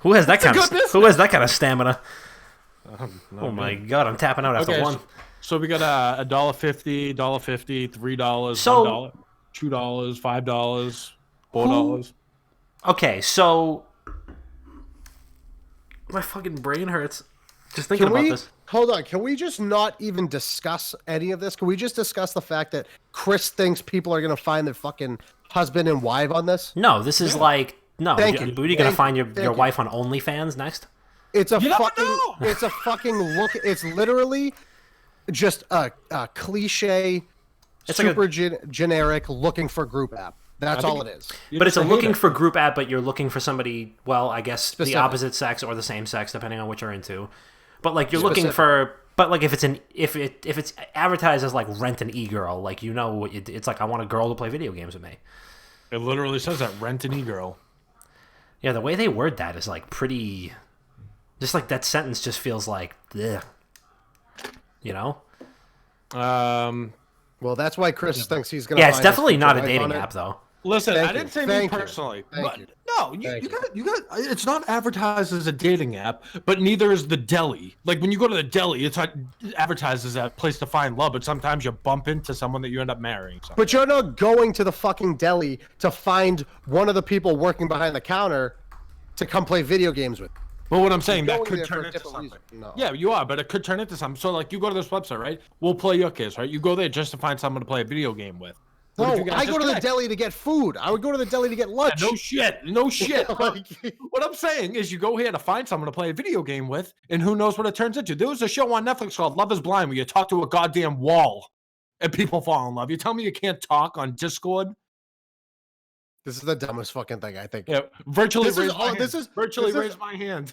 Who has that kind a of? good Who has that kind of stamina? Oh my god, I'm tapping out after okay. one. So we got $1.50, $1.50, $3, So- $1, $2, $5, $4. Okay, so my fucking brain hurts just thinking Can about we this. hold on? Can we just not even discuss any of this? Can we just discuss the fact that Chris thinks people are gonna find their fucking husband and wife on this? No, this is like no. Thank Are you. you gonna Thank find you. your Thank you. wife on OnlyFans next? It's a You never fucking. know. It's a fucking look. It's literally just a cliche, It's like a- super generic looking for group app. That's all it is. You're But it's just a looking hater. for group app, but you're looking for somebody. Well, I guess the Specific. opposite sex or the same sex, depending on what you're into. But like you're looking Specific. for. But like if it's advertised as like rent an e-girl, like you know it's like I want a girl to play video games with me. It literally says that rent an e-girl. Yeah, the way they word that is like pretty. Just like that sentence just feels like, ugh. You know? Well, that's why Chris thinks he's gonna. Yeah, it's find his definitely future not a wife dating on it. app though. Listen, Thank I didn't you. say me Thank you. personally, Thank but you. no, you got. It's not advertised as a dating app, but neither is the deli. Like when you go to the deli, it's not advertised as a place to find love, but sometimes you bump into someone that you end up marrying. So. But you're not going to the fucking deli to find one of the people working behind the counter to come play video games with. But what I'm saying, that going could there for turn a into different something. reason. No. Yeah, you are, but it could turn into something. So, like, you go to this website, right? We'll play your case, right? You go there just to find someone to play a video game with. What if No, you guys I just go to the connect? deli to get food. I would go to the deli to get lunch. No shit. No shit. Like- What I'm saying is you go here to find someone to play a video game with, and who knows what it turns into. There was a show on Netflix called Love is Blind where you talk to a goddamn wall and people fall in love. You tell me you can't talk on Discord? This is the dumbest fucking thing I think. Yeah, virtually This is raise my all- hand. this is- virtually this is- raise my hand.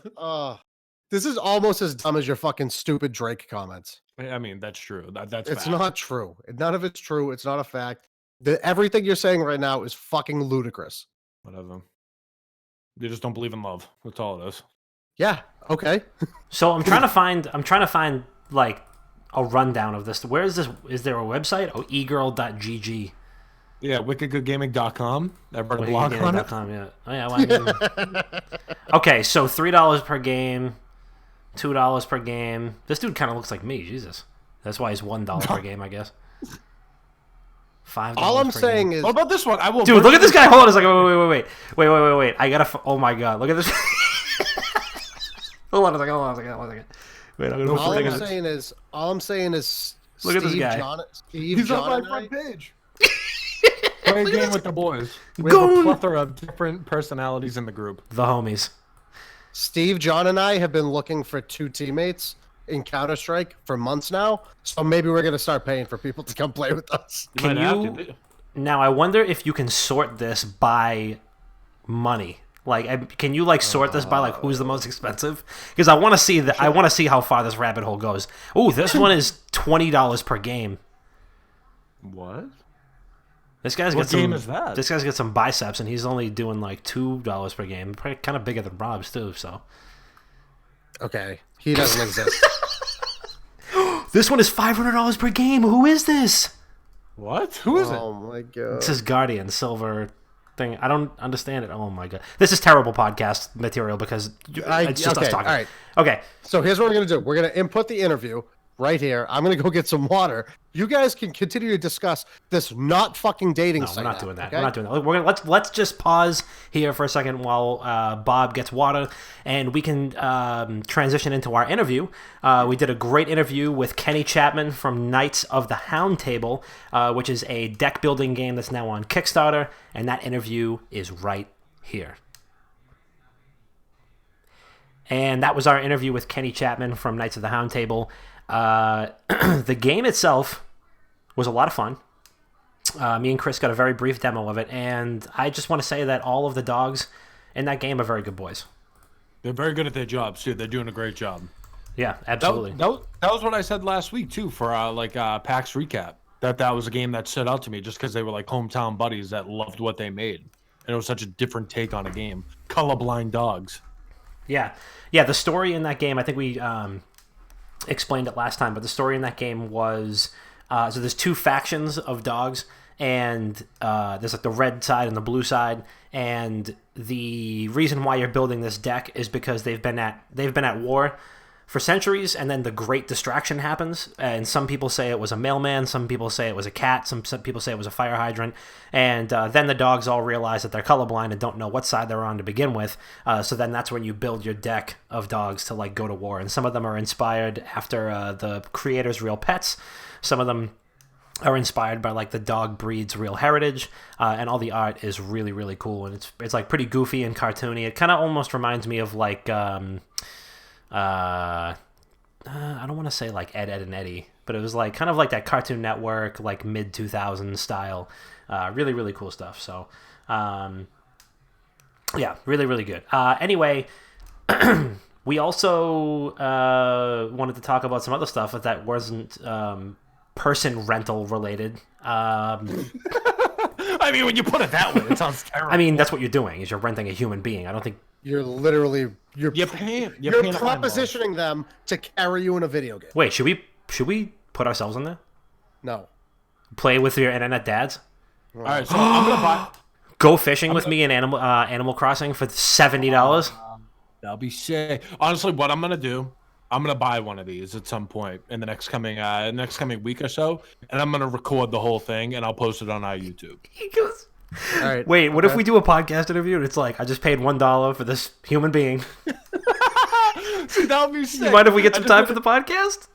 This is almost as dumb as your fucking stupid Drake comments. I mean, that's true. That's It's fact. not true. None of it's true. It's not a fact. Everything you're saying right now is fucking ludicrous. Whatever. You just don't believe in love. That's all it is. Yeah. Okay. So I'm trying to find like a rundown of this. Where is this? Is there a website? Oh, egirl.gg. Yeah, wickedgoodgaming.com. I've read a blog on it. Wickedgaming.com, yeah. Oh, yeah, well, I mean... Okay, so $3 per game, $2 per game. This dude kind of looks like me, Jesus. That's why he's $1 per game, I guess. $5 All I'm per saying game. is, What about this one? I will. Dude, look at this guy. Hold on a second. Wait. I gotta. Oh my god. Look at this. Hold on a second. Wait, I'm gonna all put I'm it. saying is, Look at this guy. Steve He's John on and my I, front page. Play a game with the boys. We Go have a on. plethora of different personalities in the group. The homies. Steve, John, and I have been looking for two teammates in Counter-Strike for months now. So maybe we're gonna start paying for people to come play with us. Can might have you? to. Now I wonder if you can sort this by money. Like, can you like sort this by like who's the most expensive? Because I want to see that. I want to see how far this rabbit hole goes. Ooh, this one is $20 per game. What? This guy's What got some. game is that? This guy's got some biceps, and he's only doing like $2 per game. Probably kind of bigger than Rob's too. So Okay, he doesn't exist. this one is $500 per game. Who is this? What? Who is it? Oh my god. This is Guardian Silver thing. I don't understand it. Oh my god, this is terrible podcast material because it's just us talking. All right. Okay. So here's what we're gonna do. We're gonna input the interview right here. I'm gonna go get some water. You guys can continue to discuss this not fucking dating No, site. we're not app, doing that. okay? We're not doing that. We're gonna let's just pause here for a second while Bob gets water, and we can transition into our interview. We did a great interview with Kenny Chapman from Knights of the Hound Table, which is a deck building game that's now on Kickstarter, and that interview is right here. And that was our interview with Kenny Chapman from Knights of the Hound Table. The game itself was a lot of fun. Me and Chris got a very brief demo of it, and I just want to say that all of the dogs in that game are very good boys. They're very good at their jobs too. They're doing a great job. Yeah, absolutely. That was what I said last week too for PAX recap. That was a game that stood out to me just because they were like hometown buddies that loved what they made, and it was such a different take on a game. Colorblind dogs. Yeah. The story in that game, I think we explained it last time, but the story in that game was so there's two factions of dogs, and there's like the red side and the blue side, and the reason why you're building this deck is because they've been at war for centuries, and then the Great Distraction happens, and some people say it was a mailman, some people say it was a cat, some people say it was a fire hydrant, and then the dogs all realize that they're colorblind and don't know what side they're on to begin with, so then that's when you build your deck of dogs to like go to war, and some of them are inspired after the creators' real pets, some of them are inspired by like the dog breed's real heritage, and all the art is really, really cool, and it's like pretty goofy and cartoony. It kind of almost reminds me of like I don't want to say like Ed, and Eddie, but it was like kind of like that Cartoon Network, like mid 2000s style. Really, really cool stuff. So, yeah, really, really good. Anyway, we also wanted to talk about some other stuff that wasn't person rental related. I mean, when you put it that way, it sounds terrible. I mean, that's what you're doing, is you're renting a human being. I don't think You're literally you're paying propositioning them to carry you in a video game. Wait, should we put ourselves in there? No. Play with your internet dads? All right, so I'm gonna buy. Go fishing with me in Animal Crossing for $70. That'll be sick. Honestly, what I'm gonna do, I'm gonna buy one of these at some point in the next coming week or so, and I'm gonna record the whole thing and I'll post it on our YouTube. He goes, All right. wait, what if we do a podcast interview and it's like, I just paid $1 for this human being? See, that would be sick. You mind if we get some time for the podcast?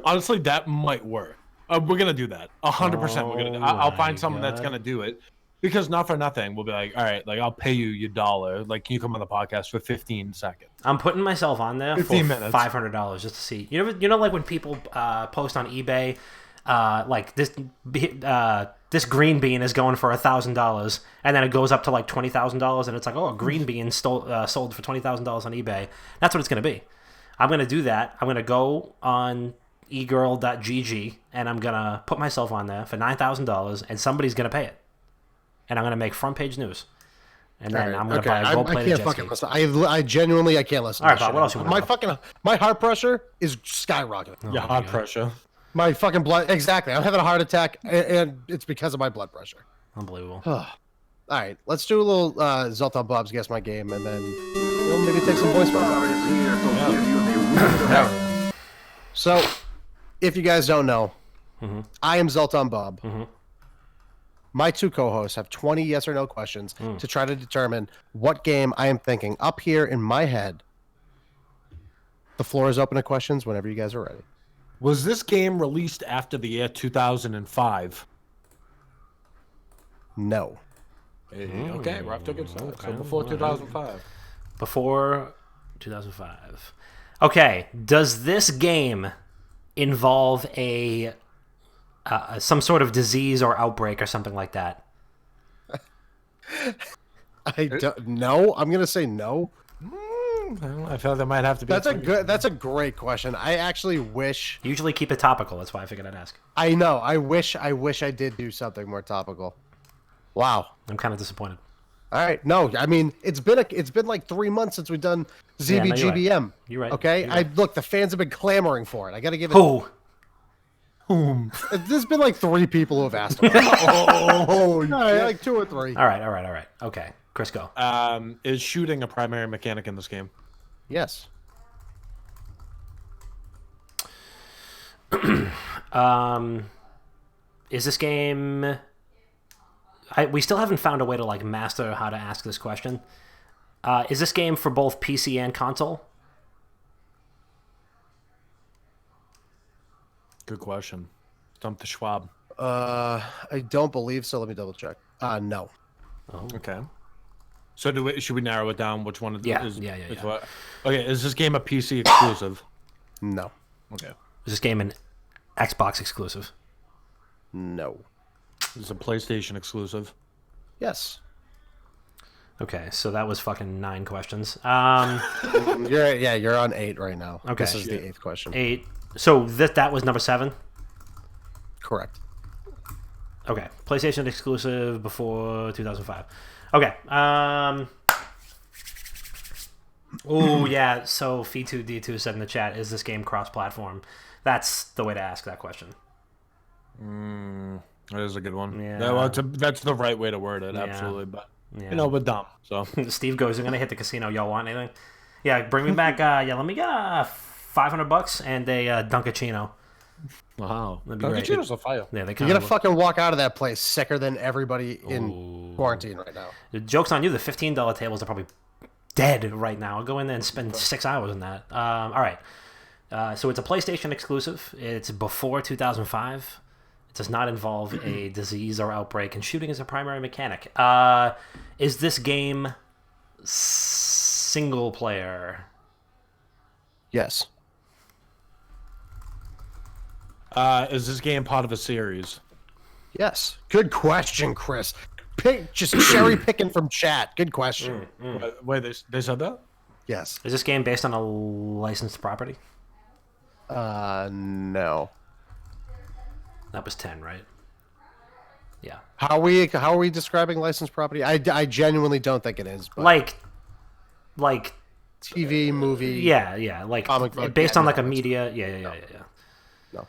Honestly, that might work. We're gonna do that. 100%. We're gonna. I'll find someone that's gonna do it, because not for nothing, we'll be like, all right, like I'll pay you your $1. Like, can you come on the podcast for 15 seconds? I'm putting myself on there for 15 minutes. $500 just to see. You know, like when people post on eBay, like this green bean is going for $1,000, and then it goes up to like $20,000, and it's like, oh, a green bean sold for $20,000 on eBay. That's what it's gonna be. I'm gonna do that. I'm gonna go on egirl.gg, and I'm gonna put myself on there for $9,000, and somebody's gonna pay it, and I'm gonna make front page news, and then I'm gonna buy a gold-plated jet ski. I can't fucking listen. I genuinely can't listen. All right, to Bob, what else you want? My heart pressure is skyrocketing. Yeah, hard pressure. My fucking blood, exactly. I'm having a heart attack, and it's because of my blood pressure. Unbelievable. All right, let's do a little Zoltan Bob's Guess My Game, and then maybe take some voicemails. So, if you guys don't know, I am Zoltan Bob. My two co-hosts have 20 yes or no questions to try to determine what game I am thinking up here in my head. The floor is open to questions whenever you guys are ready. Was this game released after the year 2005? No. Okay, we're off to a good start. So before 2005. Before 2005. Okay, does this game involve a some sort of disease or outbreak or something like that? I don't know. I'm gonna say no. I feel like that might have to be. That's a great question. I actually wish. Usually keep it topical. That's why I figured I'd ask. I know. I wish I did do something more topical. Wow. I'm kind of disappointed. All right. No, I mean it's been like 3 months since we've done ZBGBM. You're right. Okay. You're right. Look, the fans have been clamoring for it. I got to give it. Who? There's been like 3 people who have asked. Like 2 or 3. All right. Okay, Chris, go. Is shooting a primary mechanic in this game? Yes. Is this game? We still haven't found a way to like master how to ask this question. Is this game for both PC and console? Good question. Dump the Schwab. I don't believe so. Let me double check. No. Oh. Okay. So should we narrow it down? Which one? Yeah. Is Yeah. what? Okay. Is this game a PC exclusive? No. Okay. Is this game an Xbox exclusive? No. Is it a PlayStation exclusive? Yes. Okay, so that was fucking 9 questions. You're on 8 right now. Okay. This is the 8th question. 8. So that was number 7? Correct. Okay. PlayStation exclusive before 2005. Okay. Oh, yeah. So Fee2D2 said in the chat, is this game cross-platform? That's the way to ask that question. That is a good one. Yeah. That's the right way to word it, absolutely. But, but dumb. So Steve goes, I'm going to hit the casino. Y'all want anything? Yeah, bring me back. Let me get $500 and a Dunkachino. wow. That'd be great. Dunkachinos are fire. Yeah, they You're kind gonna of fucking walk out of that place sicker than everybody in quarantine right now. The joke's on you. The $15 tables are probably dead right now. I'll go in there and spend 6 hours in that. All right. So it's a PlayStation exclusive. It's before 2005. It does not involve a disease or outbreak, and shooting is a primary mechanic. Is this game single player? Yes. Is this game part of a series? Yes. Good question, Chris. Just cherry picking from chat. Good question. Wait, they said that? Yes. Is this game based on a licensed property? No. That was 10, right? Yeah. How are we describing licensed property? I genuinely don't think it is. But Like TV, movie. yeah, like comic book, based yeah, on like no, a media. Yeah. No.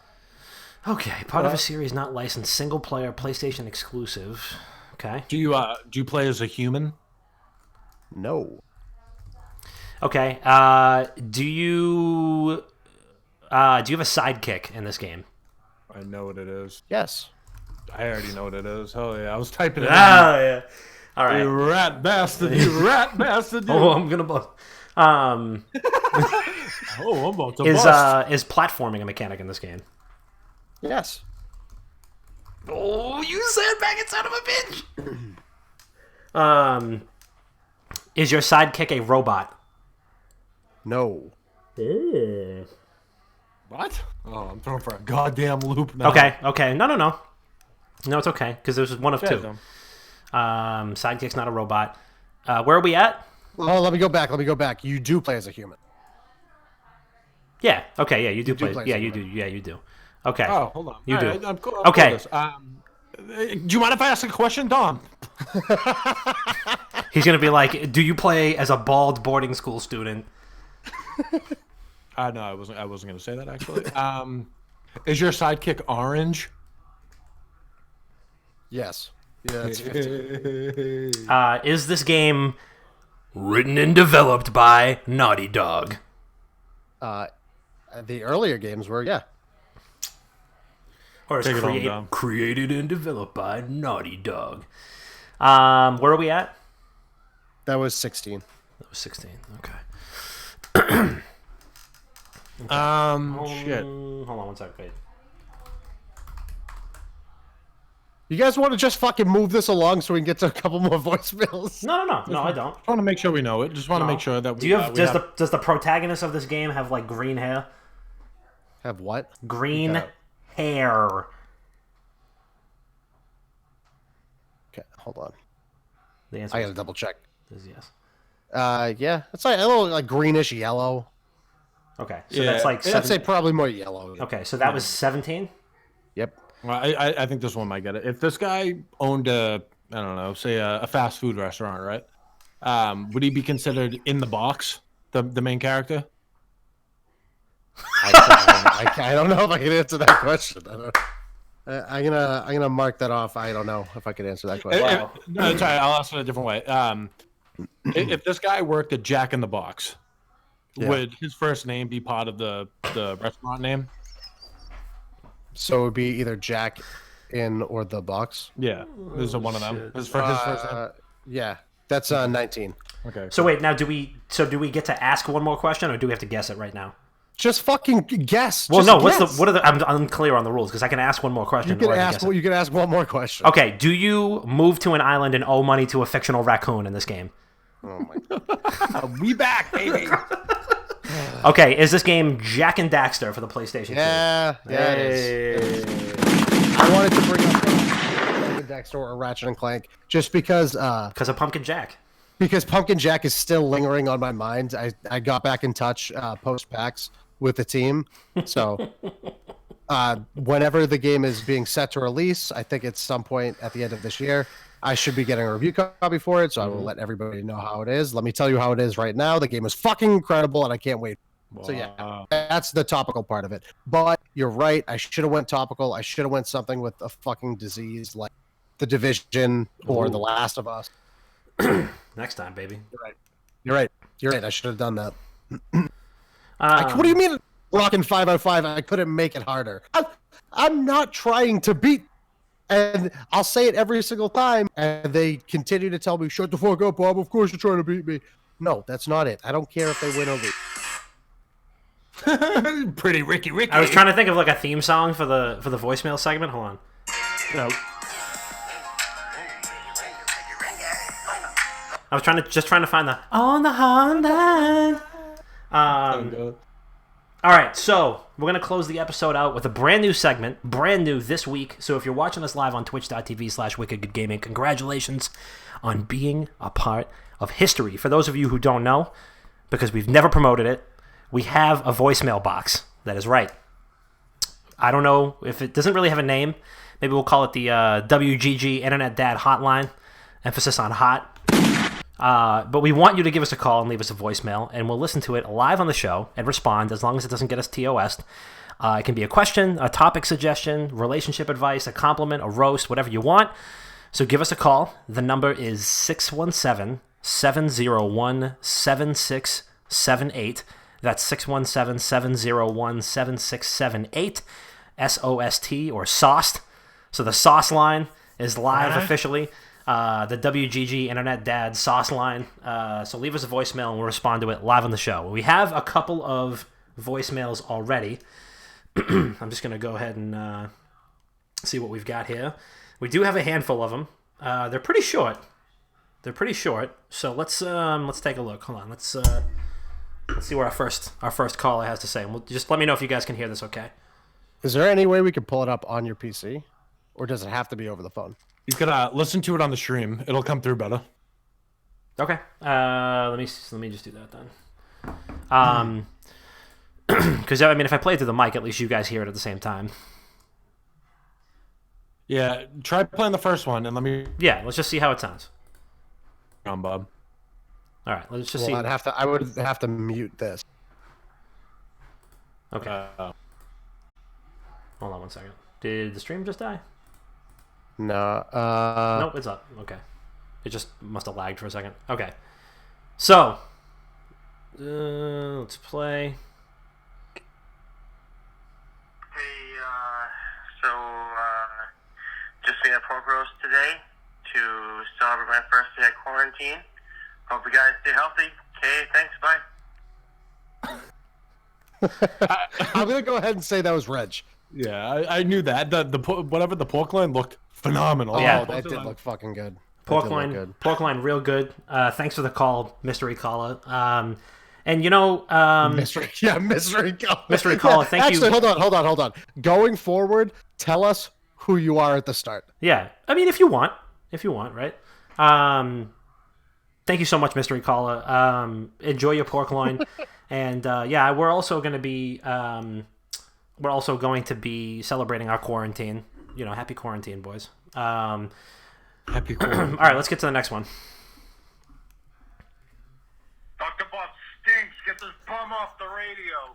Okay, part of a series not licensed, single player, PlayStation exclusive. Okay. Do you play as a human? No. Okay. Do you have a sidekick in this game? I know what it is. Yes. I already know what it is. Hell yeah, I was typing it. Yeah. All right. You rat bastard! You rat bastard! Oh, I'm gonna bust. Oh, I'm about to bust. Is platforming a mechanic in this game? Yes. Oh, you sandbagging son of a bitch! Is your sidekick a robot? No. What? Oh, I'm throwing for a goddamn loop now. Okay. No. No, it's okay because there's one of 2. Sidekick's not a robot. Where are we at? Oh, let me go back. You do play as a human. Yeah. Okay. Yeah, you do play. play Yeah, as a you do. human. Yeah, you do. Okay. Oh, hold on. You All do. right, I'm cool. Okay. Do you mind if I ask a question, Dom? He's gonna be like, "Do you play as a bald boarding school student?" No, I wasn't going to say that actually. Is your sidekick orange? Yes. Yeah, it's 50. Is this game written and developed by Naughty Dog? The earlier games were, yeah. Or is Take it home, Dom. created and developed by Naughty Dog? Where are we at? That was 16. That was 16. Okay. Shit. Hold on one second. Wait. You guys want to just fucking move this along so we can get to a couple more voicemails? No, I don't. Just want to make sure we know it. Just want to make sure that we. Do you have? Does the protagonist of this game have like green hair? Have what? Green Okay. hair. Okay, hold on. The answer I is gotta double check. yes. Yeah, it's like a little like greenish yellow. Okay, so Yeah, that's like I'd say probably more yellow. Okay, so that was 17. Yep. Well, I think this one might get it. If this guy owned I don't know, say a fast food restaurant, right? Would he be considered in the box, the main character? I don't know if I can answer that question. I'm gonna mark that off. I don't know if I could answer that question. No, it's all right. I'll ask it a different way. If this guy worked at Jack in the Box, would his first name be part of the restaurant name? So it would be either Jack in or the box. Yeah, this is one of them. His first name. Yeah, that's 19. Okay. So wait, now do we get to ask one more question, or do we have to guess it right now? Just fucking guess. Well, Just no. guess. What are the? I'm unclear on the rules because I can ask one more question. You can or I ask. guess it. You can ask one more question. Okay. Do you move to an island and owe money to a fictional raccoon in this game? Oh my god. We back, baby. Okay. Is this game Jack and Daxter for the PlayStation 2? Yeah, it is. I wanted to bring up Jack and Daxter or Ratchet and Clank just because of Pumpkin Jack. because Pumpkin Jack is still lingering on my mind. I got back in touch post PAX with the team, so whenever the game is being set to release, I think it's some point at the end of this year, I should be getting a review copy for it, so I will let everybody know how it is. Let me tell you how it is right now. The game is fucking incredible, and I can't wait. So yeah, that's the topical part of it. But you're right. I should have went topical. I should have went something with a fucking disease like The Division or The Last of Us. Next time, baby. You're right. I should have done that. What do you mean? Rockin' 505. I couldn't make it harder. I'm not trying to beat. And I'll say it every single time, and they continue to tell me, "Shut the fuck up, Bob. Of course you're trying to beat me." No, that's not it. I don't care if they win or lose. Pretty Ricky. I was trying to think of like a theme song for the voicemail segment. Hold on. No. I was trying to find the on the Honda. All right, so we're going to close the episode out with a brand new segment, brand new this week. So if you're watching us live on twitch.tv/wickedgoodgaming, congratulations on being a part of history. For those of you who don't know, because we've never promoted it, we have a voicemail box. That is right. I don't know if it doesn't really have a name. Maybe we'll call it the WGG Internet Dad Hotline. Emphasis on hot. But we want you to give us a call and leave us a voicemail, and we'll listen to it live on the show and respond as long as it doesn't get us TOS'd. It can be a question, a topic suggestion, relationship advice, a compliment, a roast, whatever you want. So give us a call. The number is 617-701-7678. That's 617-701-7678. SOST or SOST. So the SOST line is live officially. The WGG Internet Dad Sauce line. So leave us a voicemail and we'll respond to it live on the show. We have a couple of voicemails already. I'm just going to go ahead and see what we've got here. We do have a handful of them. They're pretty short. So let's take a look. Hold on. Let's see what our first caller has to say. And we'll just let me know if you guys can hear this okay. Is there any way we can pull it up on your PC? Or does it have to be over the phone? You could listen to it on the stream. It'll come through better. Okay. Let me just do that then. Because I mean, if I play it through the mic, at least you guys hear it at the same time. Yeah, try playing the first one and let me. Yeah, let's just see how it sounds. On Bob. All right, let's just see. I would have to mute this. Okay. Hold on one second. Did the stream just die? No. Nope, it's up. Okay. It just must have lagged for a second. Okay. So, let's play. Hey, just ate a pork roast today to celebrate my first day of quarantine. Hope you guys stay healthy. Okay, thanks, bye. I'm going to go ahead and say that was Reg. Yeah, I knew that. The whatever the pork line looked phenomenal. Yeah. That did look fucking good. Pork line, real good. Thanks for the call, mystery caller. And you know, mystery caller. Mystery caller. Thank you. Actually, hold on. Going forward, tell us who you are at the start. Yeah, I mean, if you want, right? thank you so much, Mystery Caller. Enjoy your pork loin, and yeah, we're also going to be celebrating our quarantine. You know, happy quarantine, boys. Happy quarantine. All right, let's get to the next one. Dr. Bob stinks. Get this bum off the radio.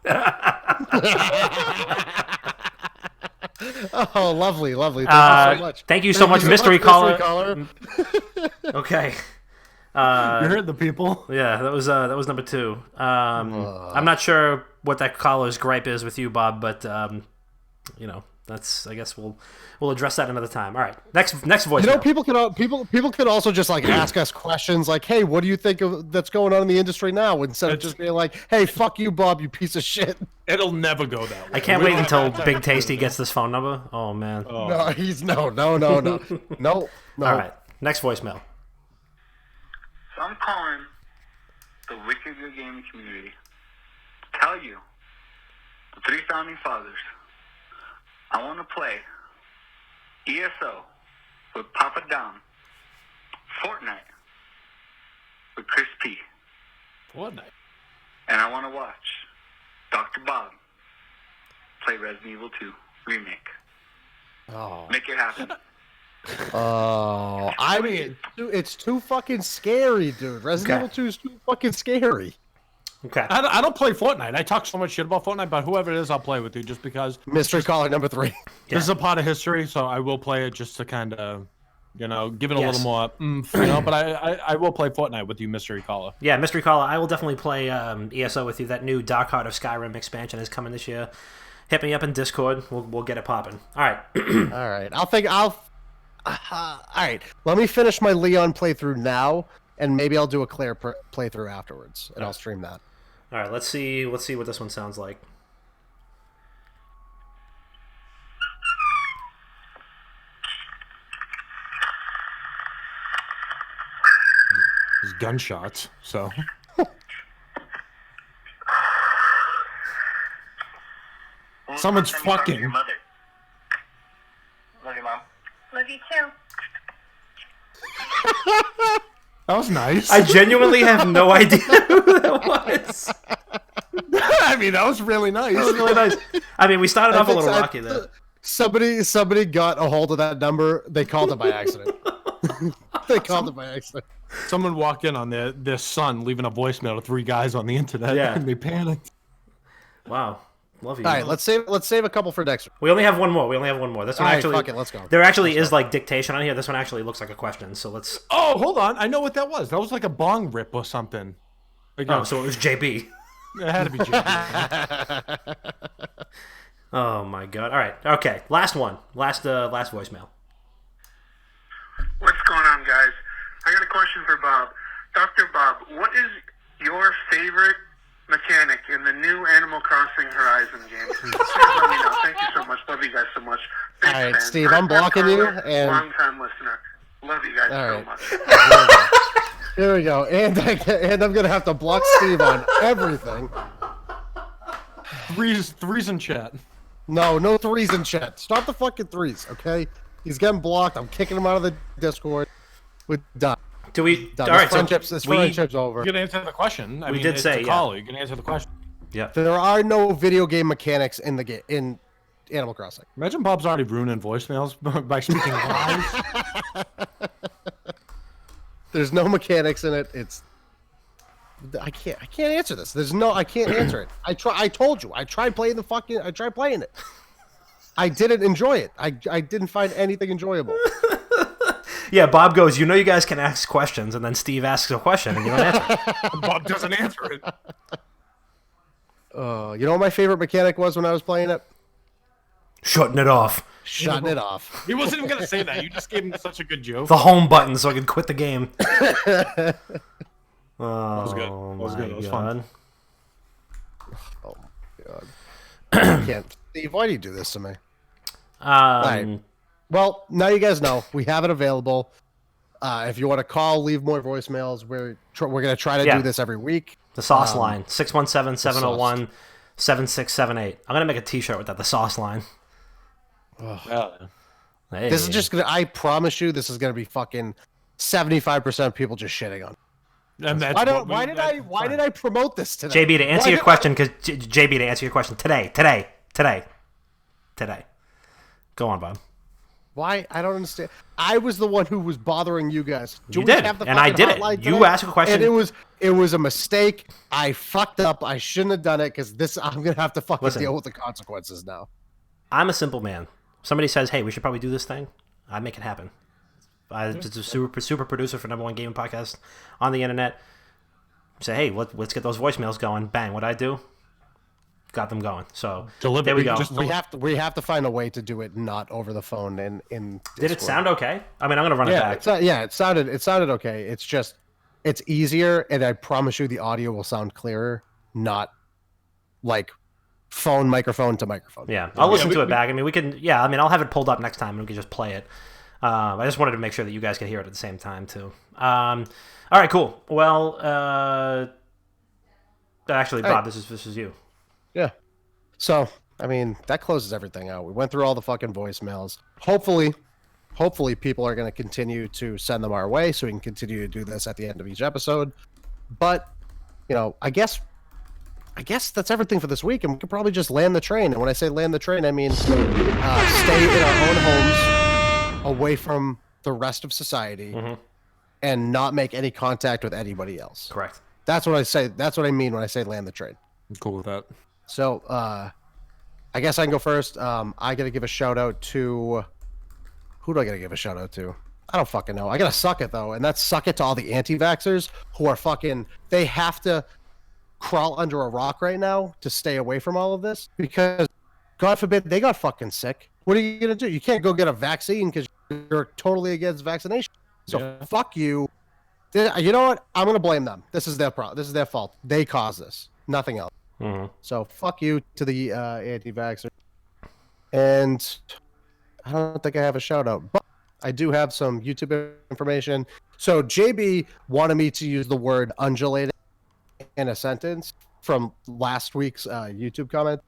Oh, lovely. Thank you so much. Thank you so much, Mystery Caller. Okay. You heard the people. Yeah, that was number 2. I'm not sure what that caller's gripe is with you, Bob, but you know, that's, I guess we'll address that another time. All right, next voicemail. You know, people could also just like ask us questions like, "Hey, what do you think of that's going on in the industry now?" Instead of just being like, "Hey, fuck you, Bob, you piece of shit." It'll never go that way. I can't wait until Big Tasty gets this phone number. Oh man. No, he's no. All right, next voicemail. So I'm calling the Wicked Good Gaming community to tell you, the 3 founding fathers, I want to play ESO with Papa Dom, Fortnite with Chris P, Fortnite. and I want to watch Dr. Bob play Resident Evil 2 Remake. Oh. Make it happen. Oh, I mean, it's too fucking scary, dude. Resident Evil 2 is too fucking scary. Okay. I don't play Fortnite. I talk so much shit about Fortnite, but whoever it is, I'll play with you just because. Mystery Caller number 3. This is a part of history, so I will play it just to kind of, you know, give it a Yes. little more, you know. But I will play Fortnite with you, Mystery Caller. Yeah, Mystery Caller, I will definitely play ESO with you. That new Dark Heart of Skyrim expansion is coming this year. Hit me up in Discord. We'll get it popping. All right. All right, all right, let me finish my Leon playthrough now, and maybe I'll do a Claire playthrough afterwards, and I'll stream that. All right, let's see what this one sounds like. There's gunshots, so. Someone's Send me talking to fucking. your mother. Love you, Mom. Love you too. That was nice. I genuinely have no idea who that was. I mean, that was really nice. That was really nice. I mean, we started off a little rocky there. Somebody got a hold of that number. They called it by accident. They called it by accident. Someone walked in on their son leaving a voicemail to 3 guys on the internet. Yeah. And they panicked. Wow. Love you. All right, let's save a couple for next week. We only have one more. This one All right, actually. fuck it, let's go. There actually is like dictation on here. This one actually looks like a question. So let's. Oh, hold on. I know what that was. That was like a bong rip or something. Like, Oh, so it was JB. it had to be JP. Oh my god. All right. Okay. Last one. Last voicemail. What's going on, guys? I got a question for Bob. Dr. Bob, what is your favorite mechanic in the new Animal Crossing Horizon game? Please let me know. Thank you so much. Love you guys so much. Big All right, fan. Steve, I'm blocking you, and- Long-time listener. Love you guys All so right. much. There we go. And I'm gonna have to block Steve on everything. Threes in chat. No 3s in chat. Stop the fucking 3s, okay? He's getting blocked. I'm kicking him out of the Discord. We're done. Do we? Done. All right. This friendship's over. You can answer the question. I We mean, did it's say, a yeah. call. You can answer the question. Yeah. There are no video game mechanics in the game in Animal Crossing. Imagine Bob's already ruining voicemails by speaking lies. There's no mechanics in it. I can't answer this. I can't answer it. I told you. I tried playing it. I didn't enjoy it. I didn't find anything enjoyable. Yeah. Bob goes. You know, you guys can ask questions, and then Steve asks a question, and you don't answer. Bob doesn't answer it. You know what my favorite mechanic was when I was playing it? Shutting it off. Shutting it off. He wasn't even going to say that. You just gave him such a good joke. The home button, so I can quit the game. That was good. That was good. That was fun. Oh my god. I can't. Steve, why do you do this to me? Right. Well, now you guys know we have it available. If you want to call, leave more voicemails. We're going to try to do this every week. The sauce line, 617-701-7678. I'm going to make a t-shirt with that, the sauce line. Yeah. This is just going to, I promise you, this is going to be fucking 75% of people just shitting on. And that's Why did I promote this today? JB, to answer your question, because JB, to answer your question today. Go on, Bob. Why? I don't understand. I was the one who was bothering you guys. You did, and I did it. You asked a question, and it was a mistake. I fucked up. I shouldn't have done it because I'm gonna have to fucking deal with the consequences now. I'm a simple man. Somebody says, "Hey, we should probably do this thing." I make it happen. I'm just a super producer for #1 gaming podcast on the internet. Say, hey, let's get those voicemails going. Bang! What I do? Got them going. So there we go. We have to find a way to do it not over the phone and in Discord. Did it sound okay? I mean, I'm gonna run it back. It sounded okay. It's just it's easier, and I promise you, the audio will sound clearer, not like microphone to microphone. Yeah, I'll listen to it back. I mean, we can. Yeah, I mean, I'll have it pulled up next time, and we can just play it. I just wanted to make sure that you guys could hear it at the same time too. All right, cool. Well, actually, Bob, this is you. Yeah. So, I mean, that closes everything out. We went through all the fucking voicemails. Hopefully people are going to continue to send them our way so we can continue to do this at the end of each episode. But, I guess that's everything for this week, and we could probably just land the train. And when I say land the train, I mean stay in our own homes, away from the rest of society, and not make any contact with anybody else. Correct. That's what I say. That's what I mean when I say land the train. I'm cool with that. So, I guess I can go first. I got to give a shout out to... Who do I got to give a shout out to? I don't fucking know. I got to suck it, though. And that's suck it to all the anti-vaxxers who are fucking... They have to crawl under a rock right now to stay away from all of this. Because, God forbid, they got fucking sick. What are you going to do? You can't go get a vaccine because you're totally against vaccination. So, fuck you. You know what? I'm going to blame them. This is their problem. This is their fault. They caused this. Nothing else. So fuck you to the anti-vaxxers. And I don't think I have a shout out, but I do have some YouTube information. So JB wanted me to use the word undulating in a sentence from last week's YouTube comment.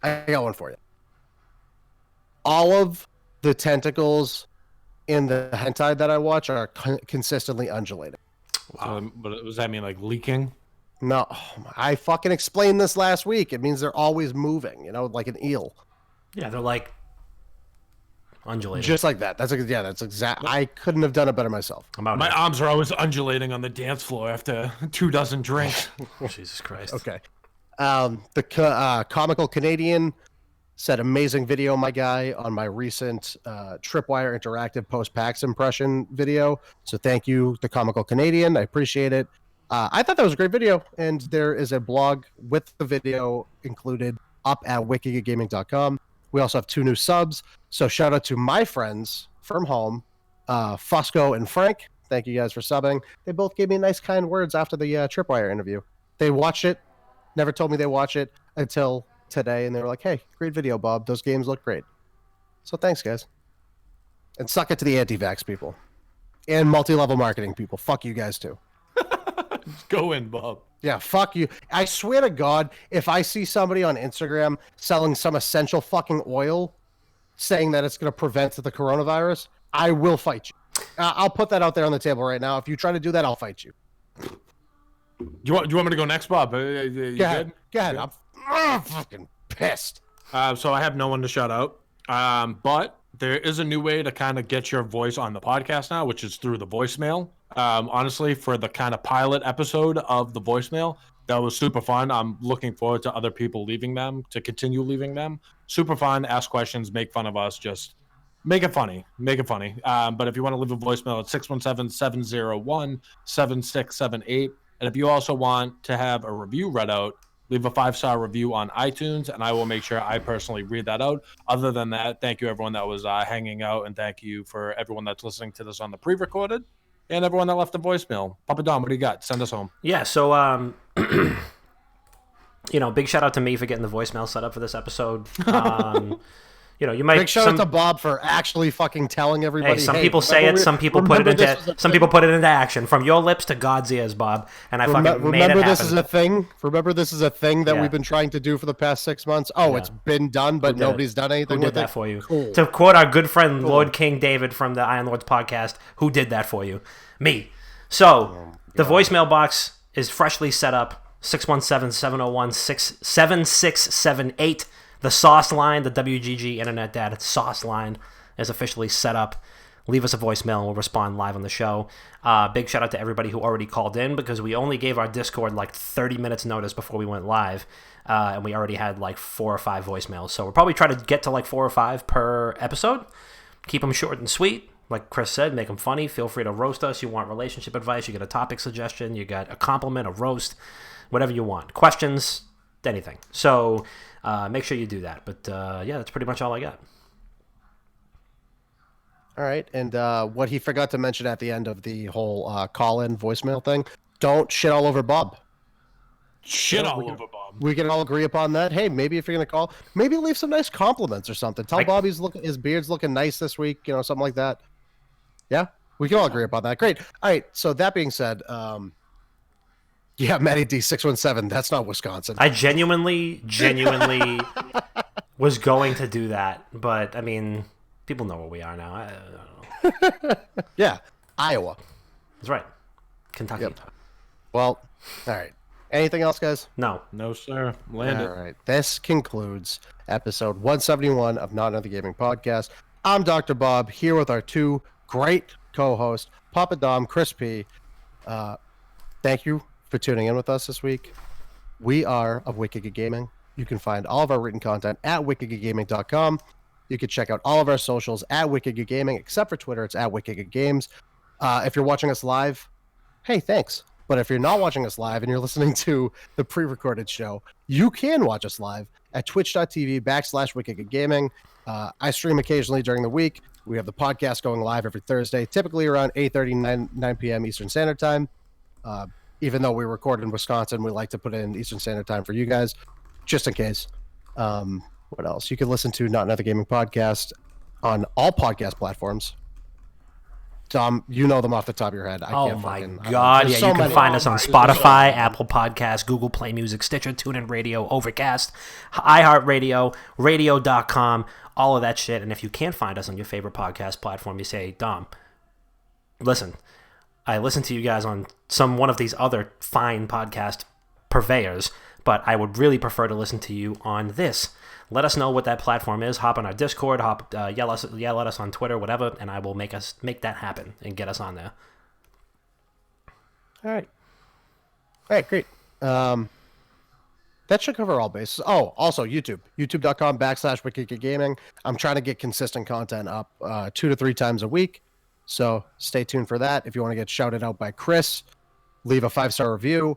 I got one for you. All of the tentacles in the hentai that I watch are consistently undulating. Wow. But does that mean like leaking? No, I fucking explained this last week. It means they're always moving, like an eel. Yeah, they're like undulating. Just like that. That's exact. I couldn't have done it better myself. My arms are always undulating on the dance floor after 24 drinks. Jesus Christ. Okay. The Comical Canadian said amazing video, my guy, on my recent Tripwire Interactive post-PAX impression video. So thank you, the Comical Canadian. I appreciate it. I thought that was a great video, and there is a blog with the video included up at wikigaming.com. We also have 2 new subs, so shout out to my friends from home, Fusco and Frank. Thank you guys for subbing. They both gave me nice, kind words after the Tripwire interview. They watched it, never told me they watch it until today, and they were like, hey, great video, Bob. Those games look great. So thanks, guys. And suck it to the anti-vax people. And multi-level marketing people. Fuck you guys, too. Go in, Bob. Yeah, fuck you. I swear to God, if I see somebody on Instagram selling some essential fucking oil saying that it's going to prevent the coronavirus, I will fight you. I'll put that out there on the table right now. If you try to do that, I'll fight you. Do you want me to go next, Bob? You Go ahead. Go ahead. I'm fucking pissed. So I have no one to shout out. But there is a new way to kind of get your voice on the podcast now, which is through the voicemail. Honestly, for the kind of pilot episode of the voicemail, that was super fun. I'm looking forward to other people leaving them, to continue leaving them. Super fun. Ask questions, make fun of us. Just make it funny. Make it funny. But if you want to leave a voicemail, it's 617-701-7678. And if you also want to have a review read out, leave a 5-star review on iTunes, and I will make sure I personally read that out. Other than that, thank you everyone that was hanging out, and thank you for everyone that's listening to this on the pre-recorded, and everyone that left a voicemail. Papa Dom, what do you got? Send us home. Yeah, so, big shout out to me for getting the voicemail set up for this episode. You might big shout out to Bob for actually fucking telling everybody. Hey, some people say it, some people put it into action. From your lips to God's ears, Bob. And I fucking made it happen. Remember this is a thing. Remember this is a thing that we've been trying to do for the past 6 months. Oh, it's been done, but nobody's done anything with it. Who did that for you? Cool. To quote our good friend Lord King David from the Iron Lords podcast, who did that for you? Me. So the voicemail box is freshly set up. 617-701-7678. The sauce line, the WGG Internet Dad sauce line, is officially set up. Leave us a voicemail and we'll respond live on the show. Big shout out to everybody who already called in, because we only gave our Discord like 30 minutes notice before we went live. And we already had like 4 or 5 voicemails. So we'll probably try to get to like 4 or 5 per episode. Keep them short and sweet. Like Chris said, make them funny. Feel free to roast us. You want relationship advice, you get a topic suggestion, you got a compliment, a roast, whatever you want. Questions, anything. So make sure you do that. But yeah, that's pretty much all I got. All right, and what he forgot to mention at the end of the whole call-in voicemail thing, don't shit all over Bob. Shit all over Bob. We can all agree upon that. Hey, maybe if you're going to call, maybe leave some nice compliments or something. Tell Bob his beard's looking nice this week, something like that. Yeah, we can all agree upon that. Great. All right, so that being said, yeah, Matty D617, that's not Wisconsin. I genuinely was going to do that, but I mean, people know where we are now. I don't know. Yeah, Iowa. That's right. Kentucky. Yep. Well, all right. Anything else, guys? No, sir. Land it. All right. This concludes episode 171 of Not Another Gaming Podcast. I'm Dr. Bob, here with our 2 great co-hosts, Papa Dom, Chris P. Thank you for tuning in with us this week. We are of Wicked Good Gaming. You can find all of our written content at wickedgoodgaming.com. You can check out all of our socials at Wicked Good Gaming, except for Twitter. It's at Wicked Good Games. If you're watching us live, hey, thanks. But if you're not watching us live and you're listening to the pre-recorded show, you can watch us live at twitch.tv/Wicked Good Gaming. I stream occasionally during the week. We have the podcast going live every Thursday, typically around 8:30, 9 p.m. Eastern Standard Time. Even though we record in Wisconsin, we like to put in Eastern Standard Time for you guys, just in case. What else? You can listen to Not Another Gaming Podcast on all podcast platforms. Dom, you know them off the top of your head. Oh my God. Yeah, you can find us on Spotify, Apple Podcasts, Google Play Music, Stitcher, TuneIn Radio, Overcast, iHeartRadio, radio.com, all of that shit. And if you can't find us on your favorite podcast platform, you say, Dom, listen, I listen to you guys on one of these other fine podcast purveyors, but I would really prefer to listen to you on this. Let us know what that platform is. Hop on our Discord, yell at us on Twitter, whatever, and I will make that happen and get us on there. All right, great. That should cover all bases. Oh, also YouTube, youtube.com/WickedGoodGaming. I'm trying to get consistent content up 2 to 3 times a week, so stay tuned for that. If you want to get shouted out by Chris, leave a 5-star review.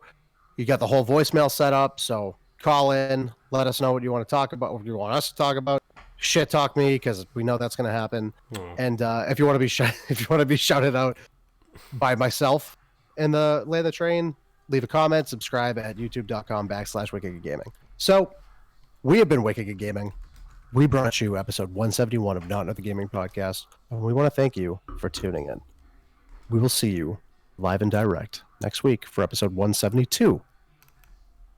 You got the whole voicemail set up, so call in, let us know what you want to talk about, what you want us to talk about. Shit talk me, because we know that's going to happen. And if you want to be shouted out by myself in the Lay the Train, leave a comment, subscribe at youtube.com/WickedGoodGaming. So we have been Wicked Good Gaming. We brought you episode 171 of Not Another Gaming Podcast, and we want to thank you for tuning in. We will see you live and direct next week for episode 172.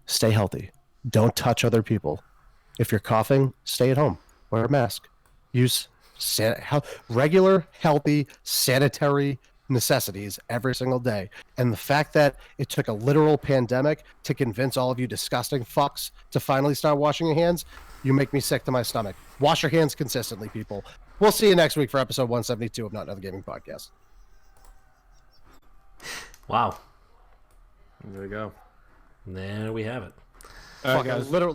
Stay healthy. Don't touch other people. If you're coughing, stay at home. Wear a mask. Use regular, healthy, sanitary necessities every single day. And the fact that it took a literal pandemic to convince all of you disgusting fucks to finally start washing your hands, you make me sick to my stomach. Wash your hands consistently, people. We'll see you next week for episode 172 of Not Another Gaming Podcast. Wow. There we go. There we have it. All right, guys. Literally.